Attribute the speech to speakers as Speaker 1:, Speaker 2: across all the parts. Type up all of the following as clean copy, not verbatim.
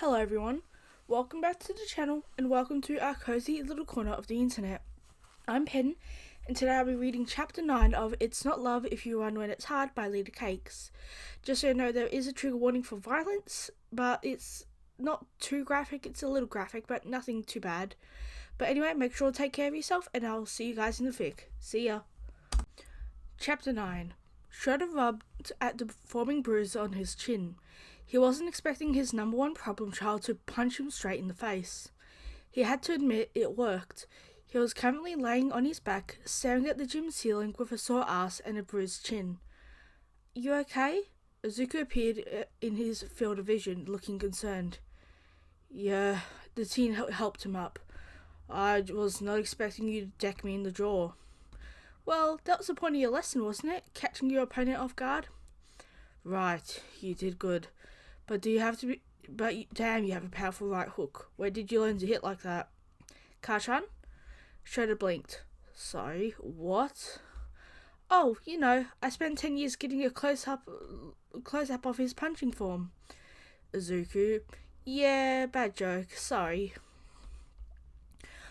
Speaker 1: Hello everyone, welcome back to the channel and welcome to our cozy little corner of the internet. I'm Pen and today I'll be reading chapter 9 of It's Not Love If You Run When It's Hard by Lita Cakes. Just so you know, there is a trigger warning for violence, but it's not too graphic, it's a little graphic, but nothing too bad. But anyway, make sure to take care of yourself and I'll see you guys in the fic. See ya. Chapter 9. Shredder rubbed at the forming bruise on his chin. He wasn't expecting his number one problem child to punch him straight in the face. He had to admit it worked. He was currently laying on his back, staring at the gym ceiling with a sore ass and a bruised chin. You okay? Izuku appeared in his field of vision, looking concerned. Yeah, the teen helped him up. I was not expecting you to deck me in the jaw. Well, that was the point of your lesson, wasn't it? Catching your opponent off guard? Right, you did good. But damn, you have a powerful right hook. Where did you learn to hit like that? Kashan? Shredder blinked. Sorry, what? Oh, you know, I spent 10 years getting a close-up of his punching form. Izuku. Yeah, bad joke, sorry.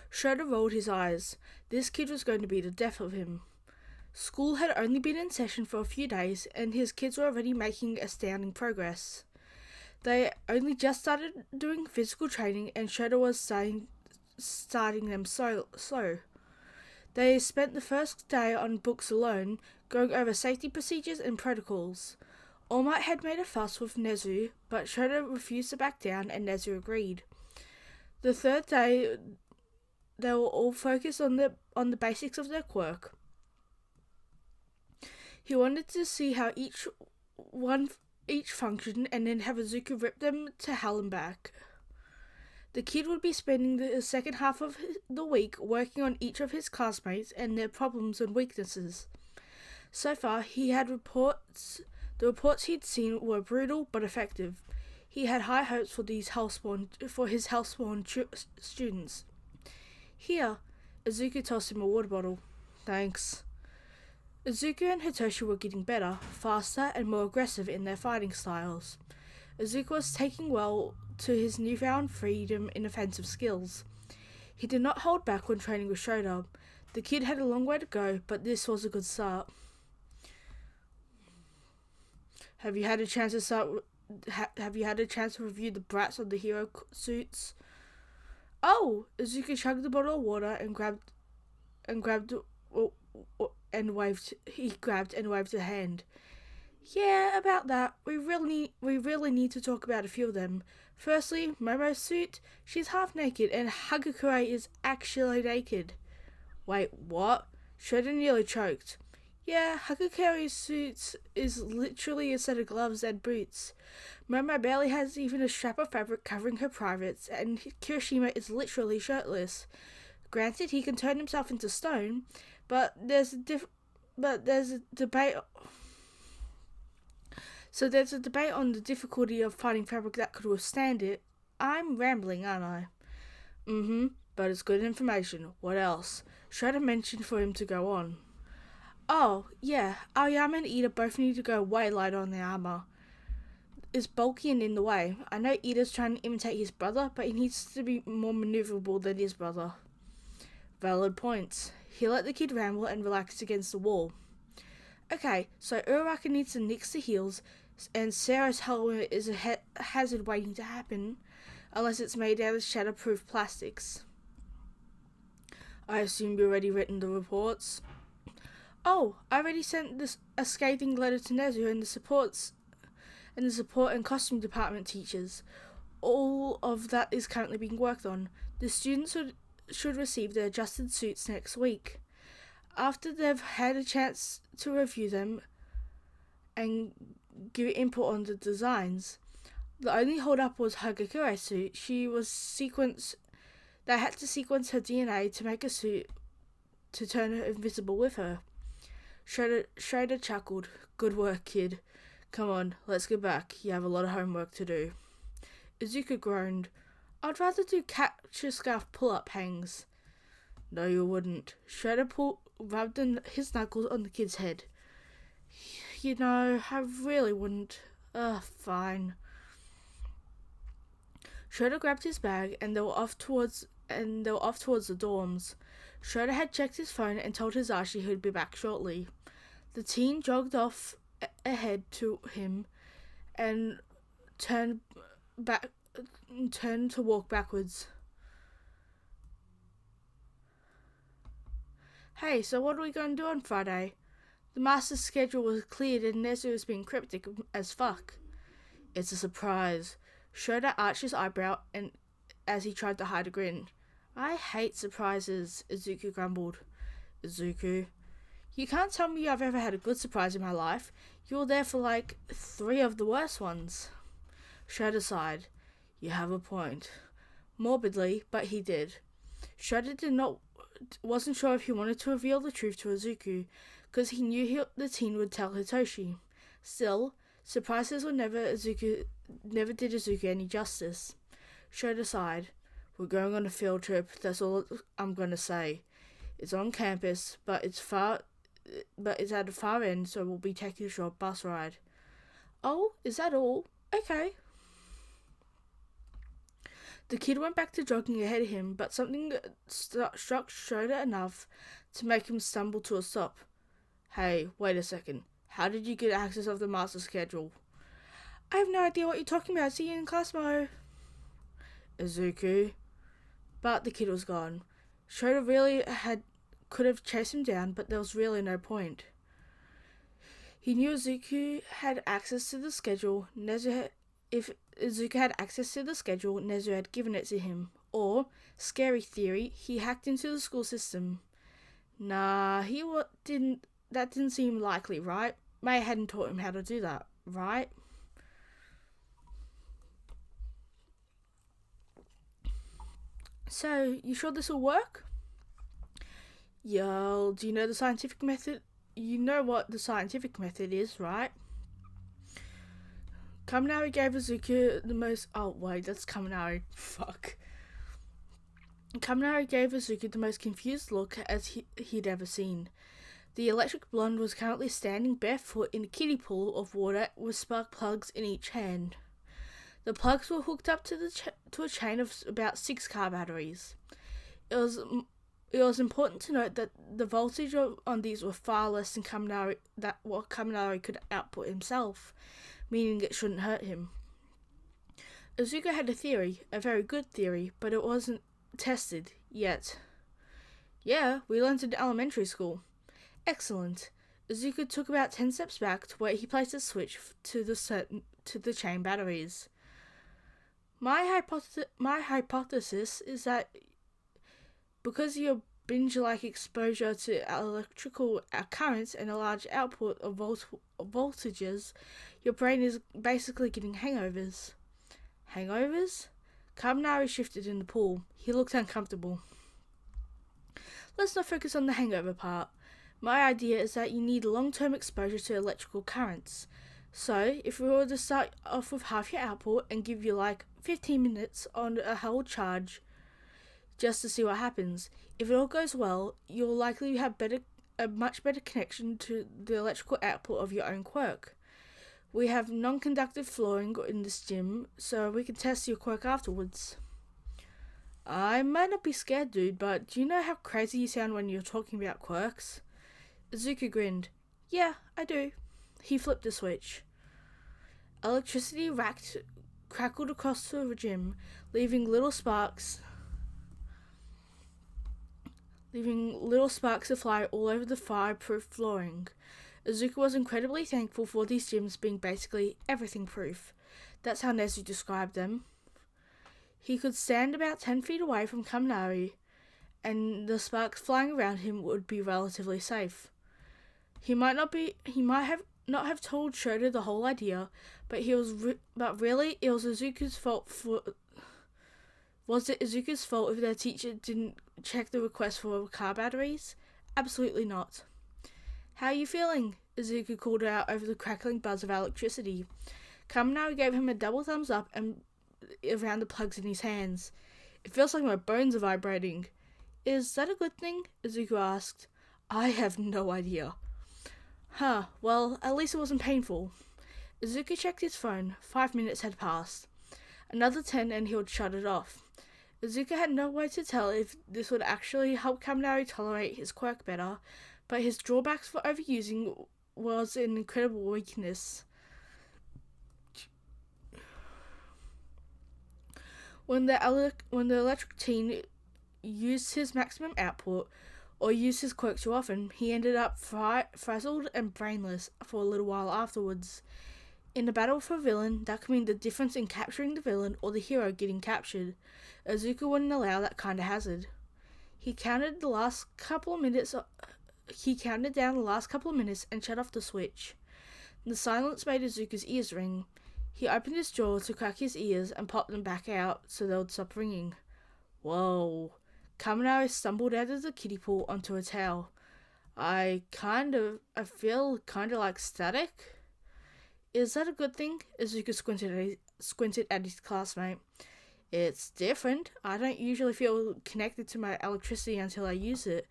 Speaker 1: Shredder rolled his eyes. This kid was going to be the death of him. School had only been in session for a few days, and his kids were already making astounding progress. They only just started doing physical training, and Shredder was starting them slow. They spent the first day on books alone, going over safety procedures and protocols. All Might had made a fuss with Nezu, but Shredder refused to back down, and Nezu agreed. The third day, they were all focused on the basics of their quirk. He wanted to see how each functioned and then have Izuku rip them to hell and back. The kid would be spending the second half of the week working on each of his classmates and their problems and weaknesses. So far, the reports he'd seen were brutal but effective. He had high hopes for his Hellspawn students. Here, Izuku tossed him a water bottle. Thanks. Izuku and Hitoshi were getting better, faster, and more aggressive in their fighting styles. Izuku was taking well to his newfound freedom in offensive skills. He did not hold back when training with Shredder. The kid had a long way to go, but this was a good start. Have you had a chance to review the brats on the hero suits? Oh! Izuku chugged the bottle of water and grabbed and waved a hand. Yeah, about that. We really need to talk about a few of them. Firstly, Momo's suit. She's half naked, and Hagakure is actually naked. Wait, what? Shredder nearly choked. Yeah, Hagakure's suit is literally a set of gloves and boots. Momo barely has even a strap of fabric covering her privates, and Kirishima is literally shirtless. Granted, he can turn himself into stone, but there's a debate. So there's a debate on the difficulty of finding fabric that could withstand it. I'm rambling, aren't I? But it's good information. What else? Shredder mentioned for him to go on. Oh, yeah, Aoyama and Ida both need to go way lighter on their armor. It's bulky and in the way. I know Ida's trying to imitate his brother, but he needs to be more maneuverable than his brother. Valid points. He let the kid ramble and relaxed against the wall. Okay, so Uraraka needs to nix the heels, and Sarah's helmet is a hazard waiting to happen, unless it's made out of shatterproof plastics. I assume you've already written the reports? Oh, I already sent a scathing letter to Nezu and the support and costume department teachers. All of that is currently being worked on. The students should receive their adjusted suits next week. After they've had a chance to review them and give input on the designs, the only hold-up was Hagakure's suit. They had to sequence her DNA to make a suit to turn her invisible with her. Shredder chuckled. Good work, kid. Come on, let's get back. You have a lot of homework to do. Izuku groaned. I'd rather do catch-a-scarf pull-up hangs. No, you wouldn't. Shredder rubbed his knuckles on the kid's head. You know, I really wouldn't. Fine. Schroeder grabbed his bag and they were off towards the dorms. Schroeder had checked his phone and told Hisashi he'd be back shortly. The teen jogged off ahead to him and turned to walk backwards. Hey, so what are we going to do on Friday? The master's schedule was cleared and Nezu was being cryptic as fuck. It's a surprise. Schroeder arched his eyebrow and as he tried to hide a grin. I hate surprises, Izuku grumbled. Izuku, you can't tell me I've ever had a good surprise in my life. You were there for like 3 of the worst ones. Schroeder sighed. You have a point. Morbidly, but he did. Schroeder wasn't sure if he wanted to reveal the truth to Izuku, because he knew the teen would tell Hitoshi. Still, surprises never did Izuku any justice. Schroeder sighed. We're going on a field trip, that's all I'm going to say. It's on campus, but it's at the far end, so we'll be taking a short bus ride. Oh, is that all? Okay. The kid went back to jogging ahead of him, but something struck Schroeder enough to make him stumble to a stop. Hey, wait a second. How did you get access of the master schedule? I have no idea what you're talking about. See you in class, Mo. Izuku. But the kid was gone. Schroeder could have chased him down, but there was really no point. He knew Izuku had access to the schedule. If Izuku had access to the schedule, Nezu had given it to him. Or, scary theory, he hacked into the school system. Nah, that didn't seem likely, right? May hadn't taught him how to do that, right? So, you sure this will work? Yo, do you know the scientific method? You know what the scientific method is, right? Kaminari gave Izuku the most... Oh, wait, that's Kaminari. Fuck. Kaminari gave Izuku the most confused look as he'd ever seen. The electric blonde was currently standing barefoot in a kiddie pool of water with spark plugs in each hand. The plugs were hooked up to a chain of about 6 car batteries. It was important to note that the voltage on these were far less than what Kaminari could output himself, meaning it shouldn't hurt him. Izuku had a theory, a very good theory, but it wasn't tested yet. Yeah, we learned in elementary school. Excellent. Izuku took about 10 steps back to where he placed a switch to the chain batteries. My hypothesis is that because your binge-like exposure to electrical currents and a large output of voltages, your brain is basically getting hangovers. Hangovers? Kaminari shifted in the pool. He looked uncomfortable. Let's not focus on the hangover part. My idea is that you need long-term exposure to electrical currents. So, if we were to start off with half your output and give you like 15 minutes on a whole charge just to see what happens, if it all goes well, you'll likely have a much better connection to the electrical output of your own quirk. We have non-conductive flooring in this gym, so we can test your quirk afterwards. I might not be scared, dude, but do you know how crazy you sound when you're talking about quirks? Izuku grinned. Yeah, I do. He flipped a switch. Electricity crackled across the gym, leaving little sparks to fly all over the fireproof flooring. Izuku was incredibly thankful for these gyms being basically everything-proof. That's how Nezu described them. He could stand about 10 feet away from Kaminari, and the sparks flying around him would be relatively safe. He might not have told Schroeder the whole idea, but really it was Izuku's fault Was it Izuku's fault if their teacher didn't check the request for car batteries? Absolutely not. How are you feeling? Izuku called out over the crackling buzz of electricity. Kaminari gave him a double thumbs up and around the plugs in his hands. It feels like my bones are vibrating. Is that a good thing? Izuku asked. I have no idea. Huh, well, at least it wasn't painful. Izuku checked his phone. 5 minutes had passed. Another 10 and he would shut it off. Izuku had no way to tell if this would actually help Kaminari tolerate his quirk better, but his drawbacks for overusing was an incredible weakness. When the electric teen used his maximum output, or used his quirk too often, he ended up frazzled and brainless for a little while afterwards. In a battle for a villain, that could mean the difference in capturing the villain or the hero getting captured. Izuku wouldn't allow that kind of hazard. He counted down the last couple of minutes and shut off the switch. The silence made Izuku's ears ring. He opened his jaw to crack his ears and popped them back out so they would stop ringing. Whoa. Kaminari stumbled out of the kiddie pool onto a towel. I feel kind of like static. Is that a good thing? Izuku squinted at his classmate. It's different. I don't usually feel connected to my electricity until I use it,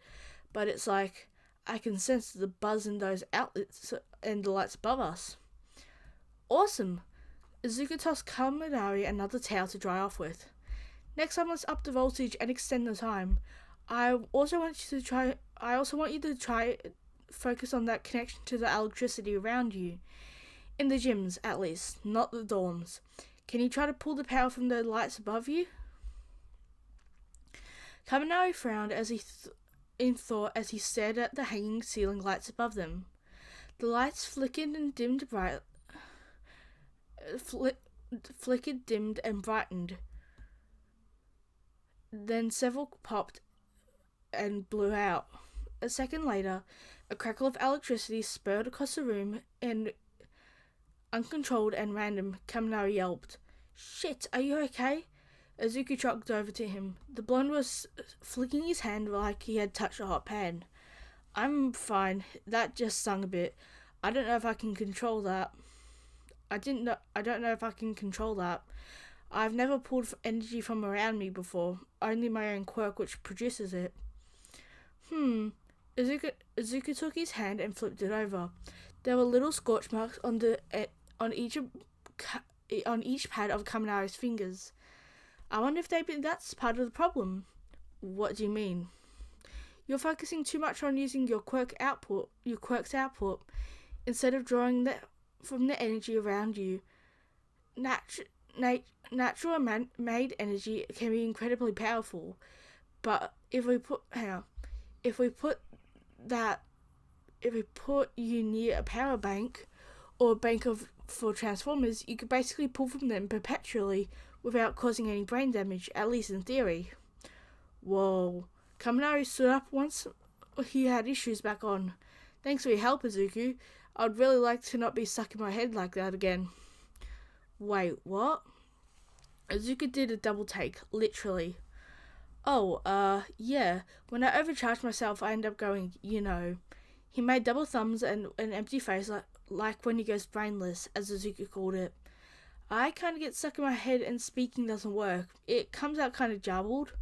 Speaker 1: but it's like I can sense the buzz in those outlets and the lights above us. Awesome! Izuku tossed Kaminari another towel to dry off with. Next time, let's up the voltage and extend the time. I also want you to try focus on that connection to the electricity around you. In the gyms, at least, not the dorms. Can you try to pull the power from the lights above you? Kaminari frowned in thought as he stared at the hanging ceiling lights above them. The lights flickered, dimmed, and brightened. Then several popped and blew out. A second later, a crackle of electricity spurred across the room, and uncontrolled and random, Kaminari yelped. Shit, are you okay? Izuku jogged over to him. The blonde was flicking his hand like he had touched a hot pan. I'm fine. That just stung a bit. I don't know if I can control that. I don't know if I can control that. I've never pulled energy from around me before. Only my own quirk which produces it. Izuku took his hand and flipped it over. There were little scorch marks on each pad of Kaminari's fingers. I wonder if that's part of the problem. What do you mean? You're focusing too much on using your quirk's output, instead of drawing from the energy around you. Natural made energy can be incredibly powerful, but if we put you near a power bank or a bank for transformers, you could basically pull from them perpetually without causing any brain damage, at least in theory. Whoa. Kaminari stood up once he had his shoes back on. Thanks for your help, Izuku. I'd really like to not be stuck in my head like that again. Wait, what? Izuku did a double take, literally. Yeah. When I overcharge myself, I end up going, He made double thumbs and an empty face like when he goes brainless, as Izuku called it. I kind of get stuck in my head and speaking doesn't work. It comes out kind of jabbled.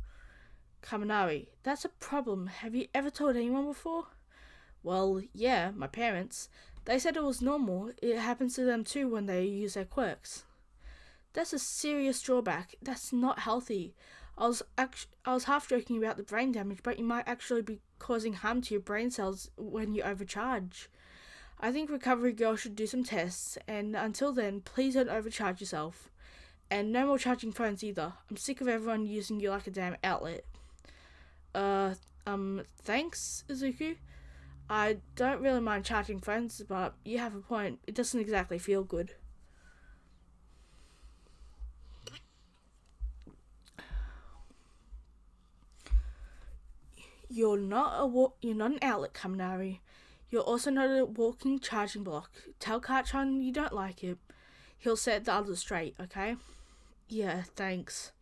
Speaker 1: Kaminari, that's a problem. Have you ever told anyone before? Well, yeah, my parents. They said it was normal. It happens to them too when they use their quirks. That's a serious drawback. That's not healthy. I was half joking about the brain damage, but you might actually be causing harm to your brain cells when you overcharge. I think Recovery Girl should do some tests, and until then, please don't overcharge yourself. And no more charging phones either. I'm sick of everyone using you like a damn outlet. Thanks, Izuku. I don't really mind charging phones, but you have a point. It doesn't exactly feel good. You're not an outlet, Kaminari. You're also not a walking charging block. Tell Kachan you don't like it. He'll set the others straight, okay? Yeah, thanks.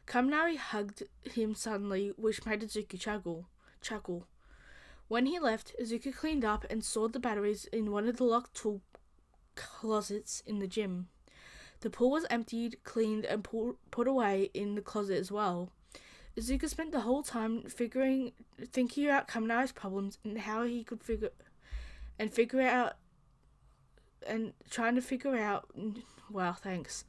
Speaker 1: Kaminari hugged him suddenly, which made Izuku chuckle. When he left, Izuku cleaned up and stored the batteries in one of the locked tool closets in the gym. The pool was emptied, cleaned, and put away in the closet as well. Izuku spent the whole time thinking out Kaminari's problems and how he could trying to figure out. Wow, thanks.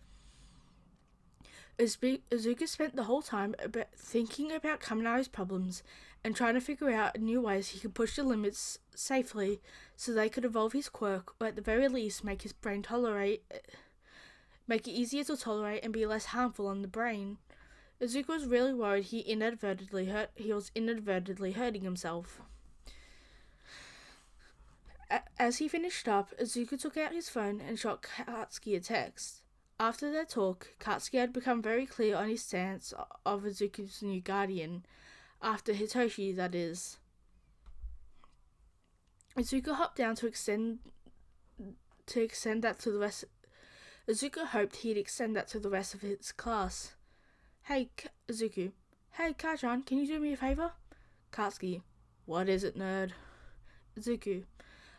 Speaker 1: Izuku spent the whole time thinking about Kaminari's problems and trying to figure out new ways he could push the limits safely so they could evolve his quirk, or at the very least make it easier to tolerate and be less harmful on the brain. Izuku was really worried he was inadvertently hurting himself. As he finished up, Izuku took out his phone and shot Katsuki a text. After their talk, Katsuki had become very clear on his stance of Izuku's new guardian, after Hitoshi, that is. Izuku hopped down to extend that to the rest. Izuku hoped he'd extend that to the rest of his class. Hey, Izuku. Hey, Kajan, can you do me a favor? Katsuki. What is it, nerd? Izuku.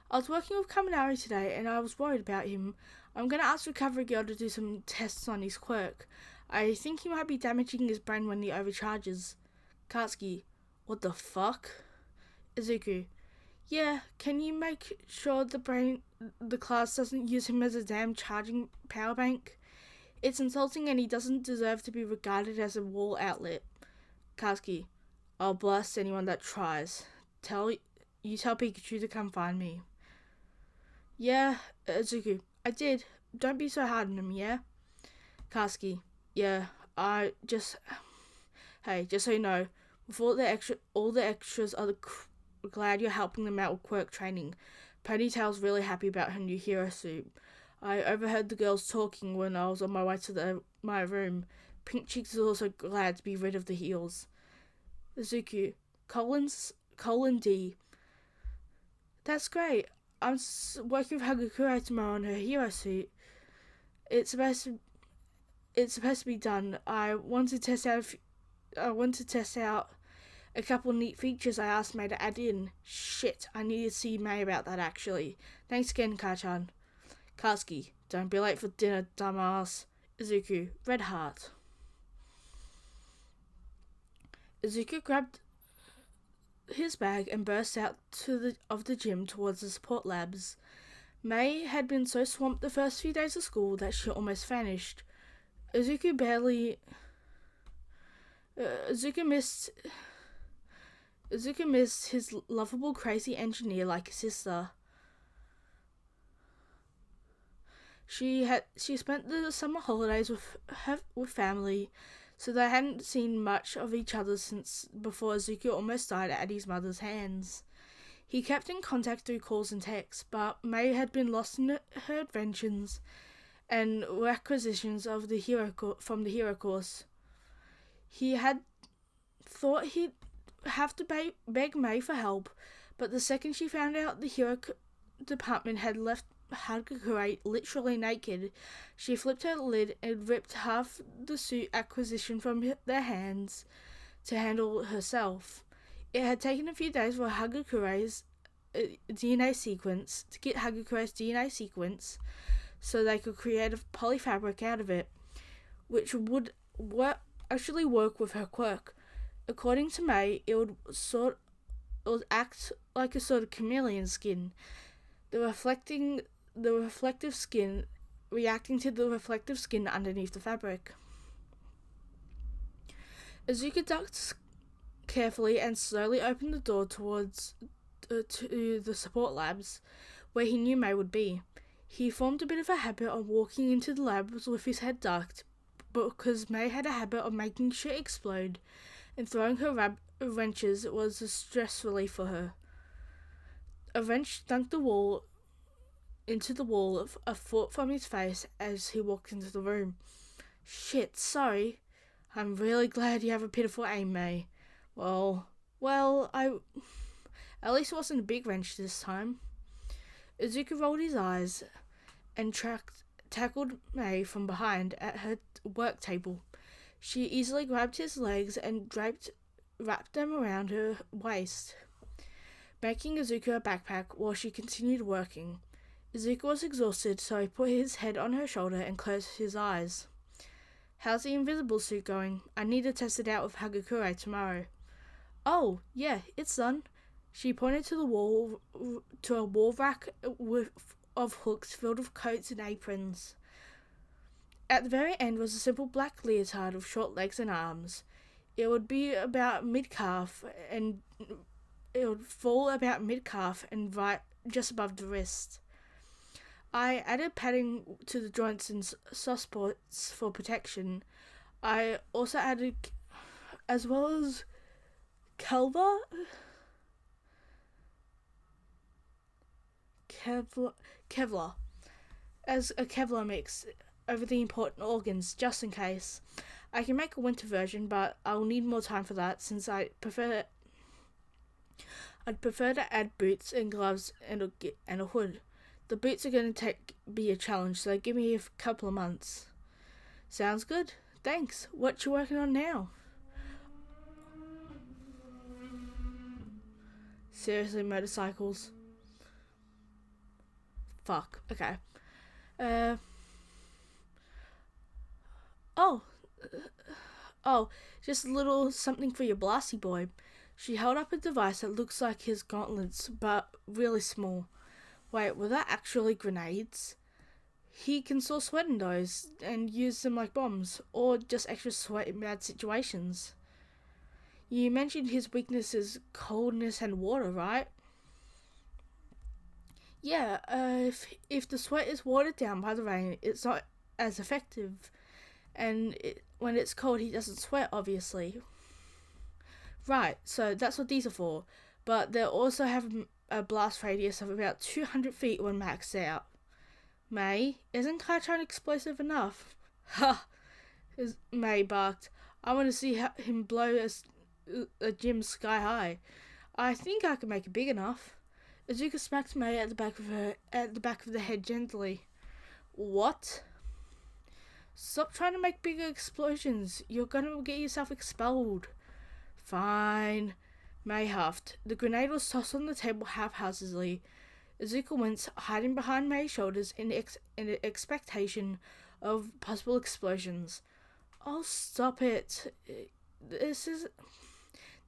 Speaker 1: I was working with Kaminari today and I was worried about him. I'm going to ask Recovery Girl to do some tests on his quirk. I think he might be damaging his brain when he overcharges. Katsuki. What the fuck? Izuku. Yeah, can you make sure the class doesn't use him as a damn charging power bank? It's insulting and he doesn't deserve to be regarded as a wall outlet. Katsuki. I'll blast anyone that tries. Tell Pikachu to come find me. Yeah, Izuku. I did. Don't be so hard on him, yeah? Katsuki. Yeah, Hey, just so you know, with all the extras are glad you're helping them out with quirk training. Ponytail's really happy about her new hero suit. I overheard the girls talking when I was on my way to my room. Pink Cheeks is also glad to be rid of the heels. Izuku. Colin D. That's great. I'm working with Hagakure tomorrow on her hero suit. It's supposed to be done. I want to test out a couple neat features I asked May to add in. Shit, I need to see May about that actually. Thanks again, Kachan. Katsuki, don't be late for dinner, dumbass. Izuku, red heart. Izuku grabbed his bag and burst out of the gym towards the support labs. May had been so swamped the first few days of school that she almost vanished. Izuku missed his lovable, crazy engineer like a sister. She spent the summer holidays with family, so they hadn't seen much of each other since before Izuku almost died at his mother's hands. He kept in contact through calls and texts, but May had been lost in her adventures and acquisitions of from the hero course. He had thought he'd have to beg May for help, but the second she found out the hero department had left Hagakure literally naked, she flipped her lid and ripped half the suit acquisition from their hands to handle herself. It had taken a few days for Hagakure's DNA sequence to get Hagakure's DNA sequence so they could create a polyfabric out of it, which would actually work with her quirk. According to May, it would act like a sort of chameleon skin. The reflective skin reacting to the reflective skin underneath the fabric. Izuku ducked carefully and slowly opened the door towards to the support labs, where he knew May would be. He formed a bit of a habit of walking into the labs with his head ducked, because May had a habit of making shit explode, and throwing her wrenches was a stress relief for her. A wrench dunked into the wall a foot from his face as he walked into the room. Shit, sorry. I'm really glad you have a pitiful aim, May. Well, at least it wasn't a big wrench this time. Izuku rolled his eyes and tackled May from behind at her work table. She easily grabbed his legs and wrapped them around her waist, making Izuku a backpack while she continued working. Izuku was exhausted, so he put his head on her shoulder and closed his eyes. How's the invisible suit going? I need to test it out with Hagakure tomorrow. Oh, yeah, it's done. She pointed to a wall rack of hooks filled with coats and aprons. At the very end was a simple black leotard with short legs and arms. It would be about mid-calf, and it would fall about mid-calf and right just above the wrist. I added padding to the joints and soft spots for protection. I also added, as well as Kevlar as a Kevlar mix over the important organs, just in case. I can make a winter version, but I'll need more time for that since I'd prefer to add boots and gloves and a hood. The boots are going to be a challenge, so give me a couple of months. Sounds good. Thanks. What you working on now? Seriously, motorcycles? Fuck. Okay. Oh, just a little something for your blasty boy. She held up a device that looks like his gauntlets, but really small. Wait, were that actually grenades? He can store sweat in those and use them like bombs, or just extra sweat in bad situations. You mentioned his weakness is coldness and water, right? Yeah, if the sweat is watered down by the rain, it's not as effective. And when it's cold, he doesn't sweat, obviously. Right, so that's what these are for. But they also have a blast radius of about 200 feet when maxed out. May, isn't Kaichan explosive enough? Ha! May barked. I want to see him blow a gym sky high. I think I can make it big enough. Izuku smacked May at the back of the head gently. What? Stop trying to make bigger explosions. You're gonna get yourself expelled. Fine. May huffed. The grenade was tossed on the table haphazardly. Izuku winced, hiding behind May's shoulders in expectation of possible explosions. Oh, stop it.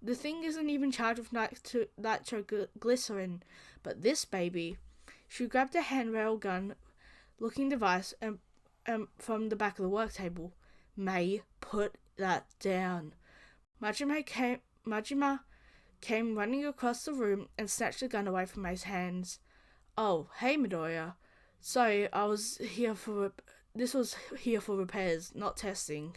Speaker 1: The thing isn't even charged with nitroglycerin, but this baby. She grabbed a handrail gun-looking device and from the back of the work table. May, put that down. Majima came running across the room and snatched the gun away from May's hands. Oh, hey Midoriya. Sorry, this was here for repairs, not testing.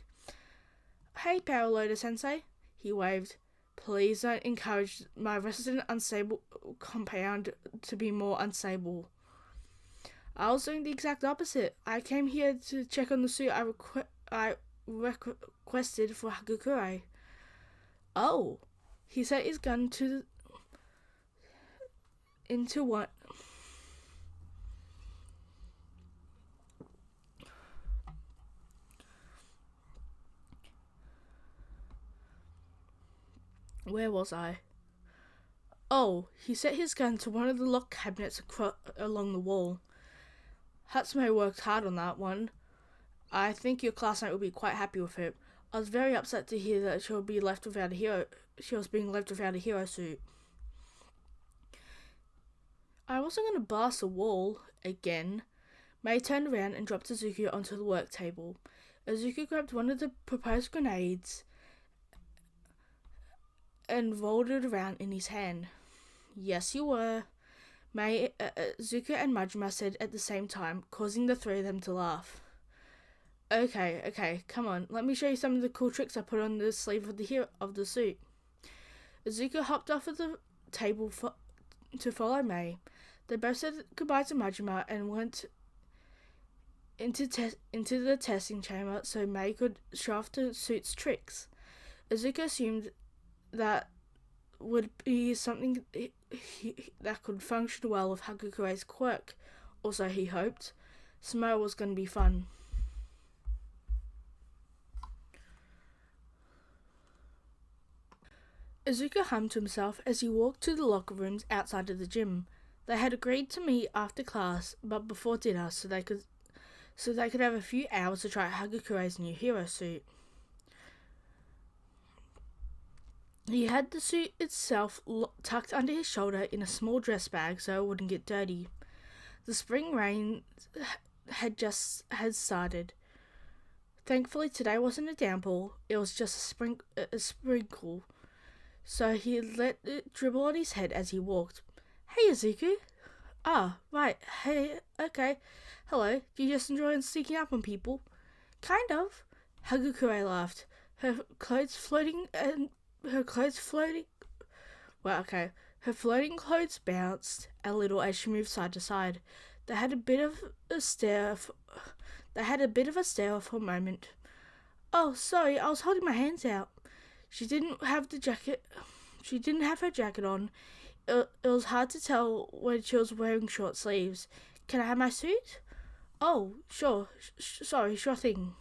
Speaker 1: Hey, Power Loader Sensei, he waved. Please don't encourage my resident unstable compound to be more unstable. I was doing the exact opposite. I came here to check on the suit I requested for Hagakure. Oh, he set his gun into what? Where was I? Oh, he set his gun to one of the lock cabinets along the wall. Hatsume worked hard on that one. I think your classmate will be quite happy with it. I was very upset to hear that she was being left without a hero suit. I wasn't going to blast a wall again. May turned around and dropped Izuku onto the work table. Izuku grabbed one of the proposed grenades and rolled it around in his hand. Yes, you were. May, Izuku and Majima said at the same time, causing the three of them to laugh. Okay, come on. Let me show you some of the cool tricks I put on the sleeve of the suit. Izuku hopped off of the table to follow May. They both said goodbye to Majima and went into the testing chamber so May could show off the suit's tricks. Izuku assumed that would be something that could function well with Hakukure's quirk. Also, he hoped Sumo was going to be fun. Izuku hummed to himself as he walked to the locker rooms outside of the gym. They had agreed to meet after class, but before dinner, so they could have a few hours to try Hakukure's new hero suit. He had the suit itself tucked under his shoulder in a small dress bag so it wouldn't get dirty. The spring rain had started. Thankfully, today wasn't a downpour, it was just a sprinkle, so he let it dribble on his head as he walked. Hey, Izuku. Ah, right. Hey, okay. Hello. Do you just enjoy sneaking up on people? Kind of. Hagakure laughed. Her clothes floating. Well, okay. Her floating clothes bounced a little as she moved side to side. They had a bit of a stare. They had a bit of a stare for a moment. Oh, sorry. I was holding my hands out. She didn't have the jacket. She didn't have her jacket on. It was hard to tell when she was wearing short sleeves. Can I have my suit? Oh, sure. Sorry, sure thing.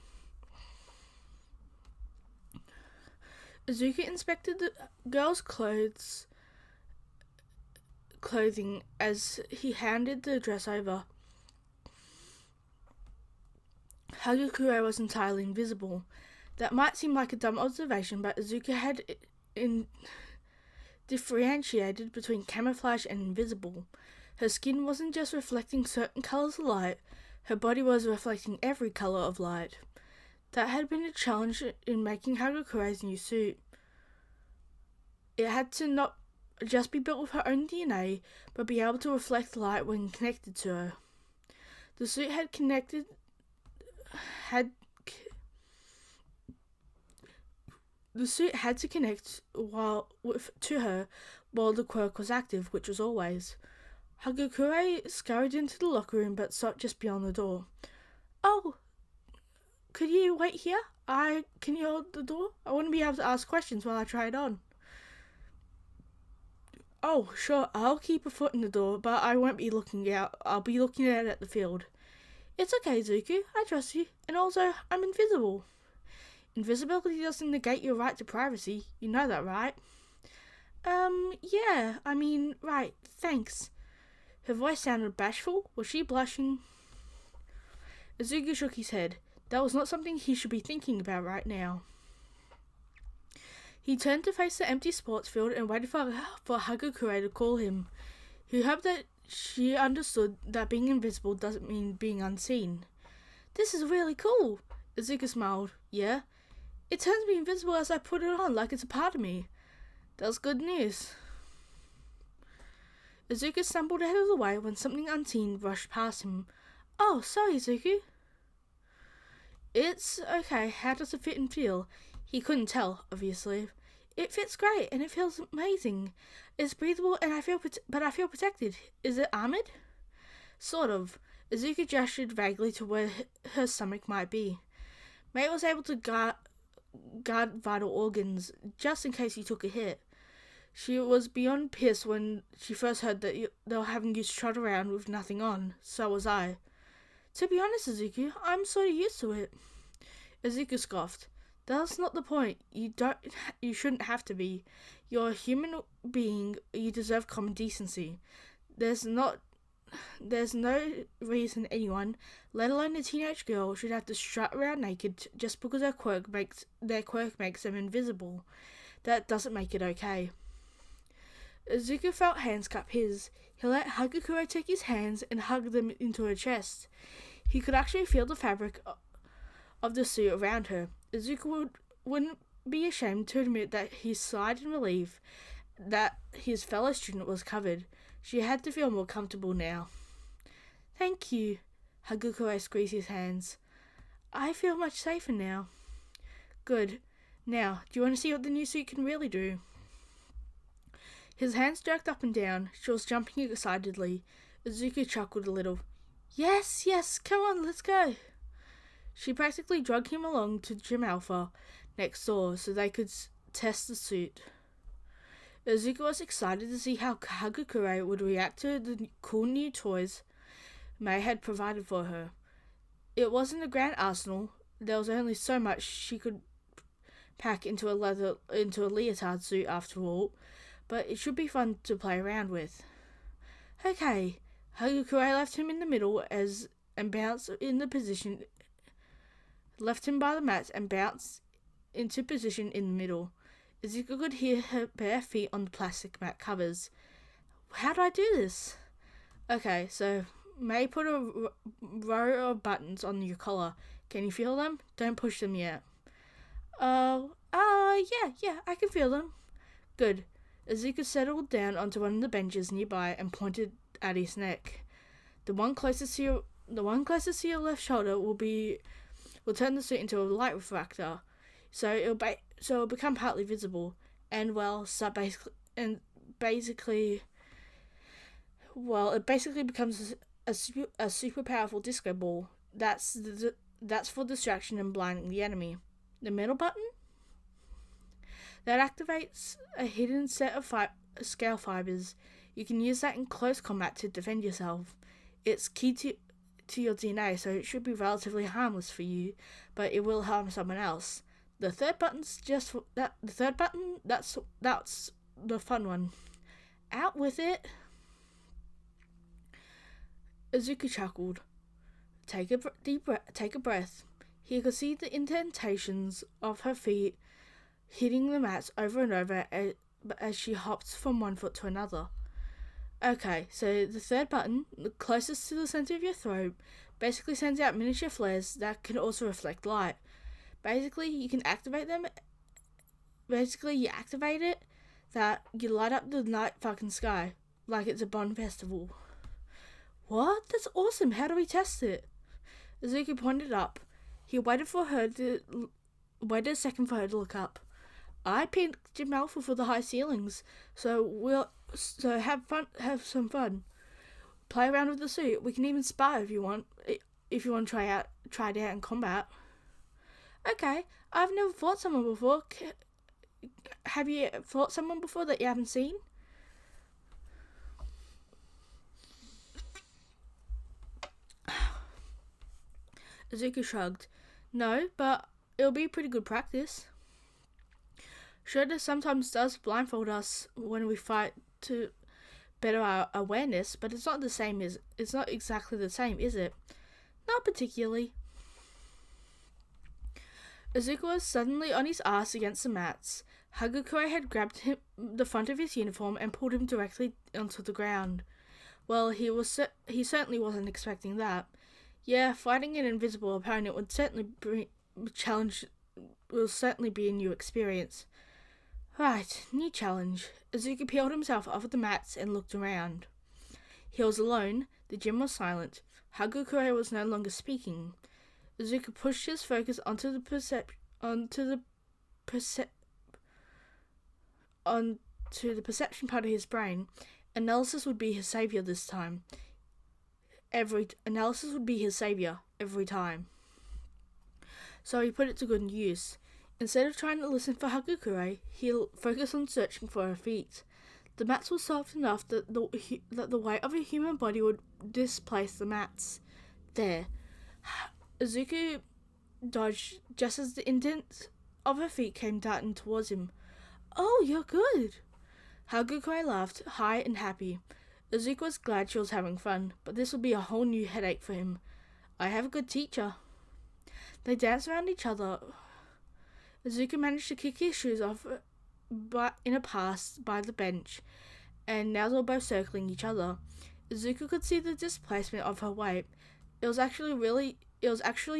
Speaker 1: Izuku inspected the girl's clothing as he handed the dress over. Hagakure was entirely invisible. That might seem like a dumb observation, but Izuku had differentiated between camouflage and invisible. Her skin wasn't just reflecting certain colours of light, her body was reflecting every colour of light. That had been a challenge in making Hagakure's new suit. It had to not just be built with her own DNA, but be able to reflect light when connected to her. The suit had to connect to her while the quirk was active, which was always. Hagakure scurried into the locker room but stopped just beyond the door. Oh, could you wait here? Can you hold the door? I want to be able to ask questions while I try it on. Oh, sure, I'll keep a foot in the door, but I won't be looking out. I'll be looking out at the field. It's okay, Izuku. I trust you. And also, I'm invisible. Invisibility doesn't negate your right to privacy. You know that, right? Yeah. I mean, right. Thanks. Her voice sounded bashful. Was she blushing? Izuku shook his head. That was not something he should be thinking about right now. He turned to face the empty sports field and waited for Hagakure to call him. He hoped that she understood that being invisible doesn't mean being unseen. This is really cool. Izuku smiled. Yeah? It turns me invisible as I put it on, like it's a part of me. That's good news. Izuku stumbled out of the way when something unseen rushed past him. Oh, sorry, Izuku. It's okay. How does it fit and feel? He couldn't tell, obviously. It fits great and it feels amazing. It's breathable and I feel protected. Is it armored? Sort of. Izuku gestured vaguely to where her stomach might be. May was able to guard vital organs just in case he took a hit. She was beyond pissed when she first heard that they were having you trot around with nothing on. So was I. To be honest, Izuku, I'm sort of used to it. Izuku scoffed. That's not the point. You shouldn't have to be. You're a human being. You deserve common decency. There's no reason anyone, let alone a teenage girl, should have to strut around naked just because their quirk makes them invisible. That doesn't make it okay. Izuku felt hands cup his. He let Hagakure take his hands and hug them into her chest. He could actually feel the fabric of the suit around her. Izuku wouldn't be ashamed to admit that he sighed in relief that his fellow student was covered. She had to feel more comfortable now. Thank you. Hagakure squeezed his hands. I feel much safer now. Good. Now, do you want to see what the new suit can really do? His hands jerked up and down. She was jumping excitedly. Izuku chuckled a little. Yes, come on, let's go. She practically dragged him along to Gym Alpha next door so they could test the suit. Izuku was excited to see how Hagakure would react to the cool new toys May had provided for her. It wasn't a grand arsenal. There was only so much she could pack into a leotard suit after all, but it should be fun to play around with. Okay, Hagakure left him in the middle and bounced in the position. Left him by the mats and bounced into position in the middle. Izuku could hear her bare feet on the plastic mat covers. How do I do this? Okay, so May put a row of buttons on your collar. Can you feel them? Don't push them yet. Yeah, I can feel them. Good. Izuku settled down onto one of the benches nearby and pointed at his neck. The one closest to your left shoulder will turn the suit into a light refractor, so it'll become partly visible, and it basically becomes a super powerful disco ball. That's for distraction and blinding the enemy. The middle button? That activates a hidden set of scale fibers. You can use that in close combat to defend yourself. It's key to your DNA, so it should be relatively harmless for you, but it will harm someone else. The third button's just for that. The third button, that's the fun one. Out with it. Izuku chuckled. Take a breath. He could see the indentations of her feet hitting the mats over and over as she hopped from one foot to another. Okay, so the third button, the closest to the center of your throat, basically sends out miniature flares that can also reflect light. Basically, you activate it, that you light up the night fucking sky, like it's a Bond festival. What? That's awesome. How do we test it? Izuku pointed up. He waited a second for her to look up. I picked Jim Alpha for the high ceilings, so have some fun. Play around with the suit. We can even spar if you want. If you want to try it out in combat. Okay, I've never fought someone before. Have you fought someone before that you haven't seen? Izuku shrugged. No, but it'll be pretty good practice. Shredder sometimes does blindfold us when we fight to better our awareness, but it's not exactly the same, is it? Not particularly. Izuku was suddenly on his ass against the mats. Hagakure had grabbed the front of his uniform and pulled him directly onto the ground. Well, he certainly wasn't expecting that. Yeah, fighting an invisible opponent will certainly be a new experience. Right, new challenge. Izuku peeled himself off of the mats and looked around. He was alone. The gym was silent. Hagakure was no longer speaking. Izuku pushed his focus onto the perception part of his brain. Analysis would be his savior this time. Every time. So he put it to good use. Instead of trying to listen for Hagakure, he'll focus on searching for her feet. The mats were soft enough that the weight of a human body would displace the mats. There. Izuku dodged just as the indent of her feet came darting towards him. Oh, you're good. Hagakure laughed, high and happy. Izuku was glad she was having fun, but this would be a whole new headache for him. I have a good teacher. They danced around each other. Izuku managed to kick his shoes off in a pass by the bench, and now they were both circling each other. Izuku could see the displacement of her weight. It was actually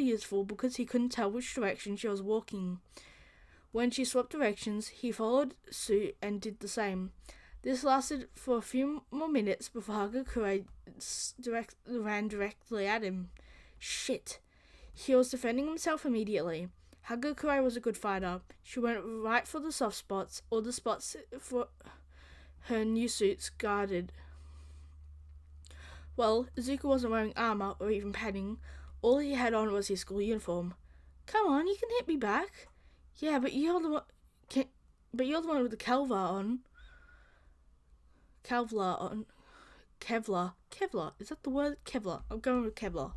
Speaker 1: useful because he couldn't tell which direction she was walking. When she swapped directions, he followed suit and did the same. This lasted for a few more minutes before Hagakure ran directly at him. Shit. He was defending himself immediately. Hagakure was a good fighter. She went right for the soft spots, or the spots for her new suits guarded. Well, Izuku wasn't wearing armor or even padding. All he had on was his school uniform. Come on, you can hit me back. Yeah, but you're the one with the Kevlar on. Kevlar. Is that the word? Kevlar. I'm going with Kevlar.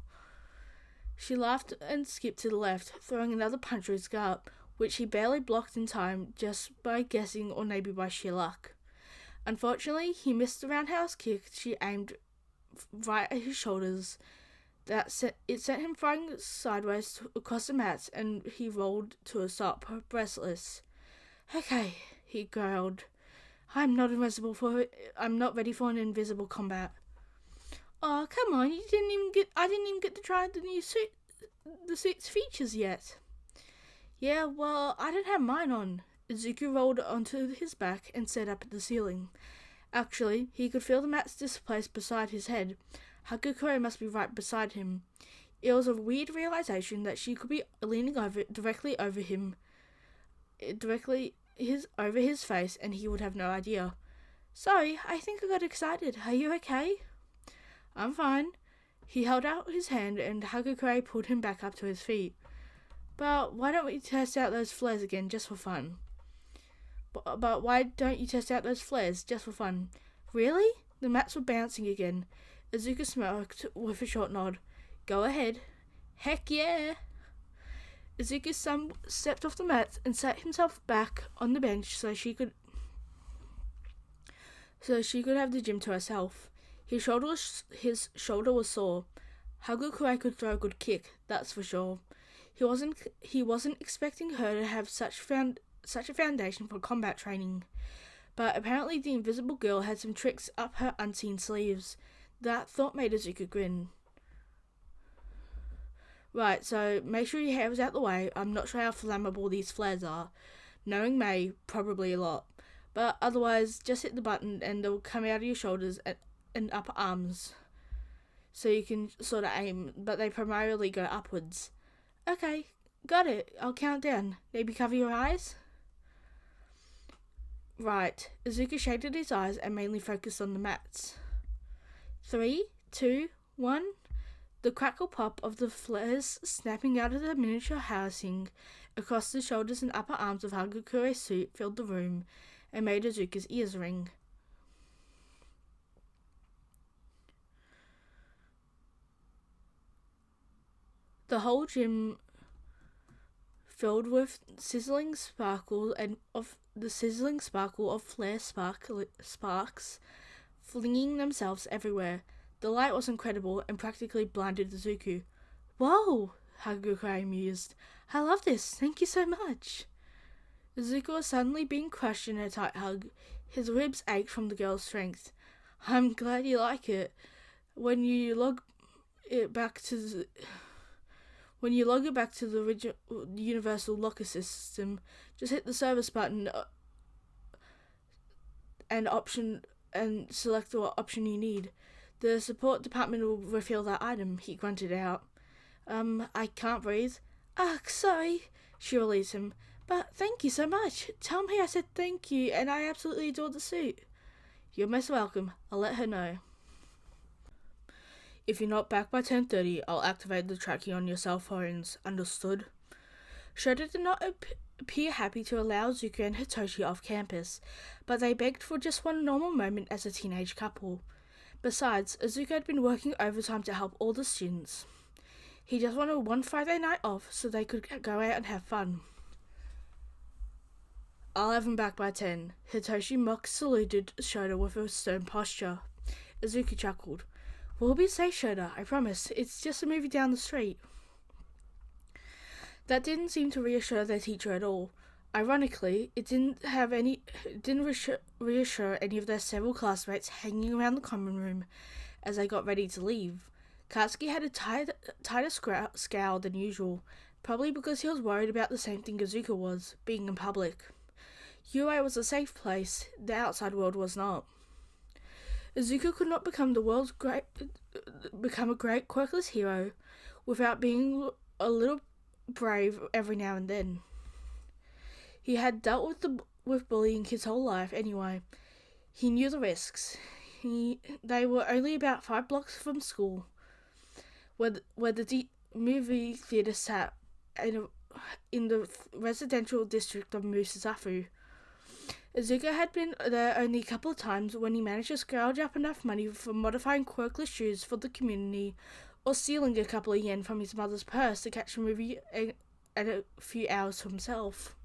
Speaker 1: She laughed and skipped to the left, throwing another punch to his gut, which he barely blocked in time just by guessing or maybe by sheer luck. Unfortunately, he missed the roundhouse kick she aimed right at his shoulders. It sent him flying sideways across the mats, and he rolled to a stop, breathless. Okay, he growled. I'm not ready for an invisible combat. Oh, come on, I didn't even get to try the new the suit's features yet. Yeah, well, I don't have mine on. Izuku rolled onto his back and sat up at the ceiling. Actually, he could feel the mats displaced beside his head. Hagakure must be right beside him. It was a weird realization that she could be leaning directly over his face, and he would have no idea. Sorry, I think I got excited. Are you okay? I'm fine. He held out his hand, and Hagakure pulled him back up to his feet. But why don't we test out those flares again, just for fun? But why don't you test out those flares, just for fun? Really? The mats were bouncing again. Izuku smirked with a short nod. Go ahead. Heck yeah! Izuku stepped off the mats and sat himself back on the bench so she could have the gym to herself. His shoulder was sore. Hagakure could throw a good kick, that's for sure. He wasn't expecting her to have such a foundation for combat training. But apparently the invisible girl had some tricks up her unseen sleeves. That thought made Izuku grin. Right, so make sure your hair is out the way. I'm not sure how flammable these flares are. Knowing May, probably a lot. But otherwise, just hit the button and they'll come out of your shoulders and upper arms. So you can sort of aim, but they primarily go upwards. Okay, got it. I'll count down. Maybe cover your eyes? Right. Izuku shaded his eyes and mainly focused on the mats. 3, 2, 1. The crackle pop of the flares snapping out of the miniature housing across the shoulders and upper arms of Hagakure's suit filled the room and made Izuku's ears ring. The whole gym filled with sizzling sparkle of flare sparks flinging themselves everywhere. The light was incredible and practically blinded Izuku. Whoa! Hagakure mused. I love this. Thank you so much. Izuku was suddenly being crushed in a tight hug. His ribs ached from the girl's strength. I'm glad you like it. When you log it back to the original universal locker system, just hit the service button and select what option you need. The support department will refill that item, he grunted out. I can't breathe. Sorry, she released him. But thank you so much. Tell me I said thank you and I absolutely adore the suit. You're most welcome. I'll let her know. If you're not back by 10:30, I'll activate the tracking on your cell phones. Understood? Shota did not appear happy to allow Izuku and Hitoshi off campus, but they begged for just one normal moment as a teenage couple. Besides, Izuku had been working overtime to help all the students. He just wanted one Friday night off so they could go out and have fun. I'll have him back by 10. Hitoshi mock saluted Shota with a stern posture. Izuku chuckled. We'll be safe, Shota, I promise. It's just a movie down the street. That didn't seem to reassure their teacher at all. Ironically, it didn't reassure any of their several classmates hanging around the common room as they got ready to leave. Katsuki had a tighter scowl than usual, probably because he was worried about the same thing Izuku was, being in public. UA was a safe place, the outside world was not. Izuku could not become a great quirkless hero without being a little brave every now and then. He had dealt with bullying his whole life anyway. He knew the risks. They were only about 5 blocks from school, where the movie theatre sat in the residential district of Musasafu. Izuku had been there only a couple of times when he managed to scrounge up enough money for modifying quirkless shoes for the community or stealing a couple of yen from his mother's purse to catch a movie and a few hours to himself.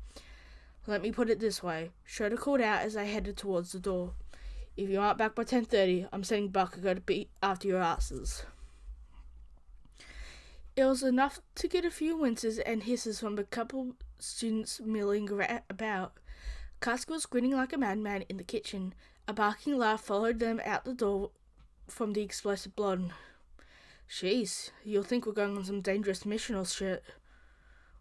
Speaker 1: Let me put it this way. Shota called out as they headed towards the door. If you aren't back by 10:30, I'm sending Bakugo to beat after your asses. It was enough to get a few winces and hisses from a couple students milling about. Katsuki was grinning like a madman in the kitchen. A barking laugh followed them out the door from the explosive blonde. Jeez, you'll think we're going on some dangerous mission or shit.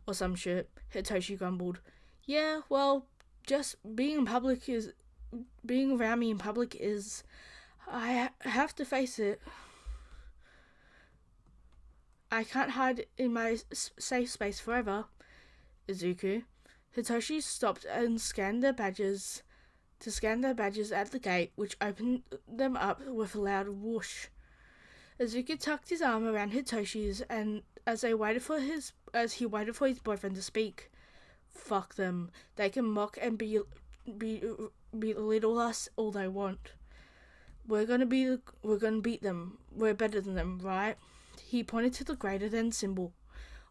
Speaker 1: Or some shit, Hitoshi grumbled. Yeah, well, just being around me in public is, I have to face it. I can't hide in my safe space forever, Izuku. Hitoshi stopped and scanned their badges at the gate, which opened them up with a loud whoosh. Izuku tucked his arm around Hitoshi's, and as he waited for his boyfriend to speak. Fuck them. They can mock and belittle us all they want. We're gonna beat them. We're better than them, right? He pointed to the greater than symbol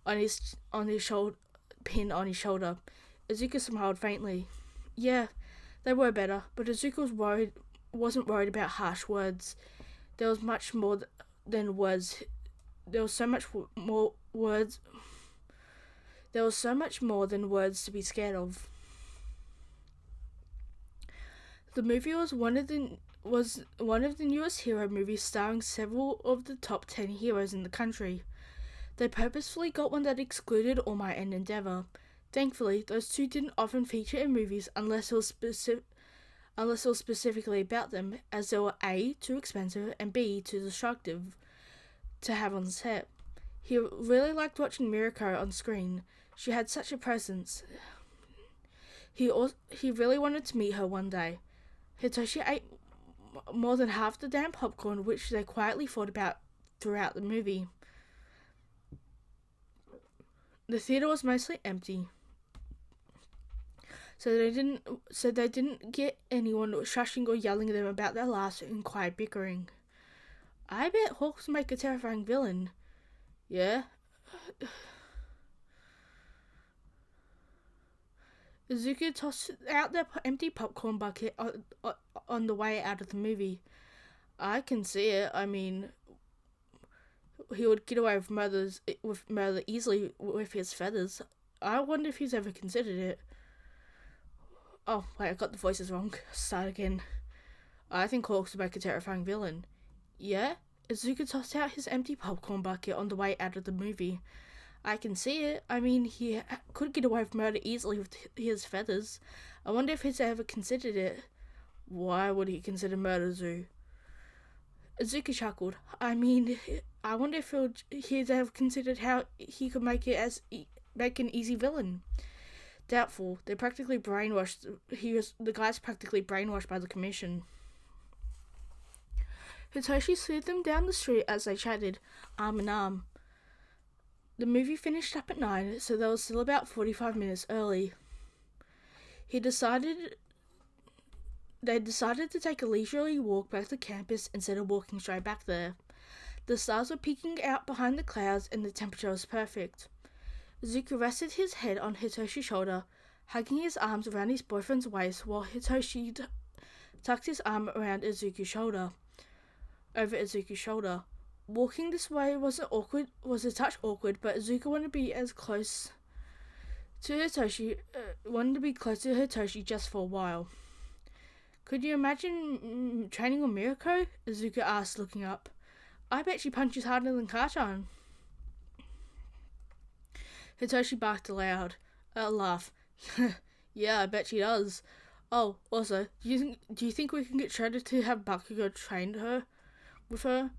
Speaker 1: on his shoulder, pin on his shoulder. Izuku smiled faintly. Yeah, they were better, but Izuku wasn't worried about harsh words. There was much more than words. There was so much more than words to be scared of. The movie was one of the newest hero movies starring several of the top 10 heroes in the country. They purposefully got one that excluded All Might and Endeavor. Thankfully, those two didn't often feature in movies unless it was specifically about them, as they were A, too expensive, and B, too destructive to have on set. He really liked watching Mirako on screen. She had such a presence. He really wanted to meet her one day. Hitoshi ate more than half the damn popcorn, which they quietly thought about throughout the movie. The theater was mostly empty, so they didn't get anyone shushing or yelling at them about their laughs and quiet bickering. I bet Hawks make a terrifying villain. Yeah. Izuku tossed out their empty popcorn bucket on the way out of the movie. I can see it. I mean, he would get away with murder easily with his feathers. I wonder if he's ever considered it. Oh, wait, I got the voices wrong. Start again. I think Hawks would make a terrifying villain. Yeah? Izuku tossed out his empty popcorn bucket on the way out of the movie. I can see it. I mean, he could get away with murder easily with his feathers. I wonder if he's ever considered it. Why would he consider murder, Zoo? Izuku chuckled. I mean, I wonder if he's ever considered how he could make an easy villain. Doubtful. They're practically brainwashed. The guy's practically brainwashed by the commission. Hitoshi slid them down the street as they chatted, arm in arm. The movie finished up at 9, so they were still about 45 minutes early. They decided to take a leisurely walk back to campus instead of walking straight back there. The stars were peeking out behind the clouds and the temperature was perfect. Izuku rested his head on Hitoshi's shoulder, hugging his arms around his boyfriend's waist while Hitoshi tucked his arm around Izuku's shoulder. Walking this way was a touch awkward, but Izuku wanted to be close to Hitoshi just for a while. Could you imagine training with Mirako? Izuku asked, looking up. I bet she punches harder than Kachan. Hitoshi barked aloud. A laugh. Yeah, I bet she does. Oh, also, do you think we can get Shredder to have Bakugo train with her?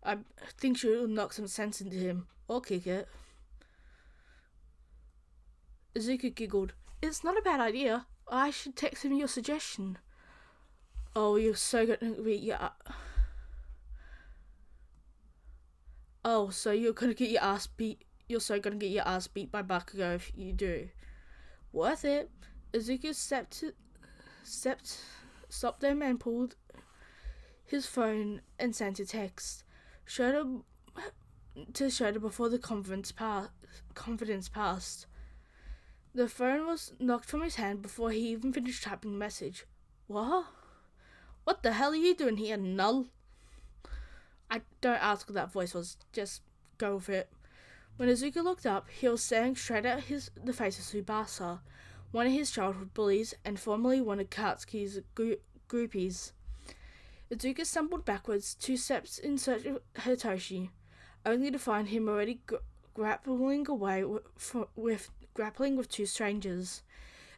Speaker 1: I think she'll knock some sense into him, or kick it. Izuku giggled. It's not a bad idea. I should text him your suggestion. Oh, you're so gonna be Oh, so you're gonna get your ass beat. You're so gonna get your ass beat by Bakugo if you do. Worth it. Izuku stopped them and pulled his phone and sent a text. Shredder before the confidence passed. The phone was knocked from his hand before he even finished typing the message. What? What the hell are you doing here, null? I don't ask what that voice was, just go with it. When Izuku looked up, he was staring straight at the face of Tsubasa, one of his childhood bullies and formerly one of Katsuki's groupies. Izuku stumbled backwards 2 steps in search of Hitoshi, only to find him already grappling with 2 strangers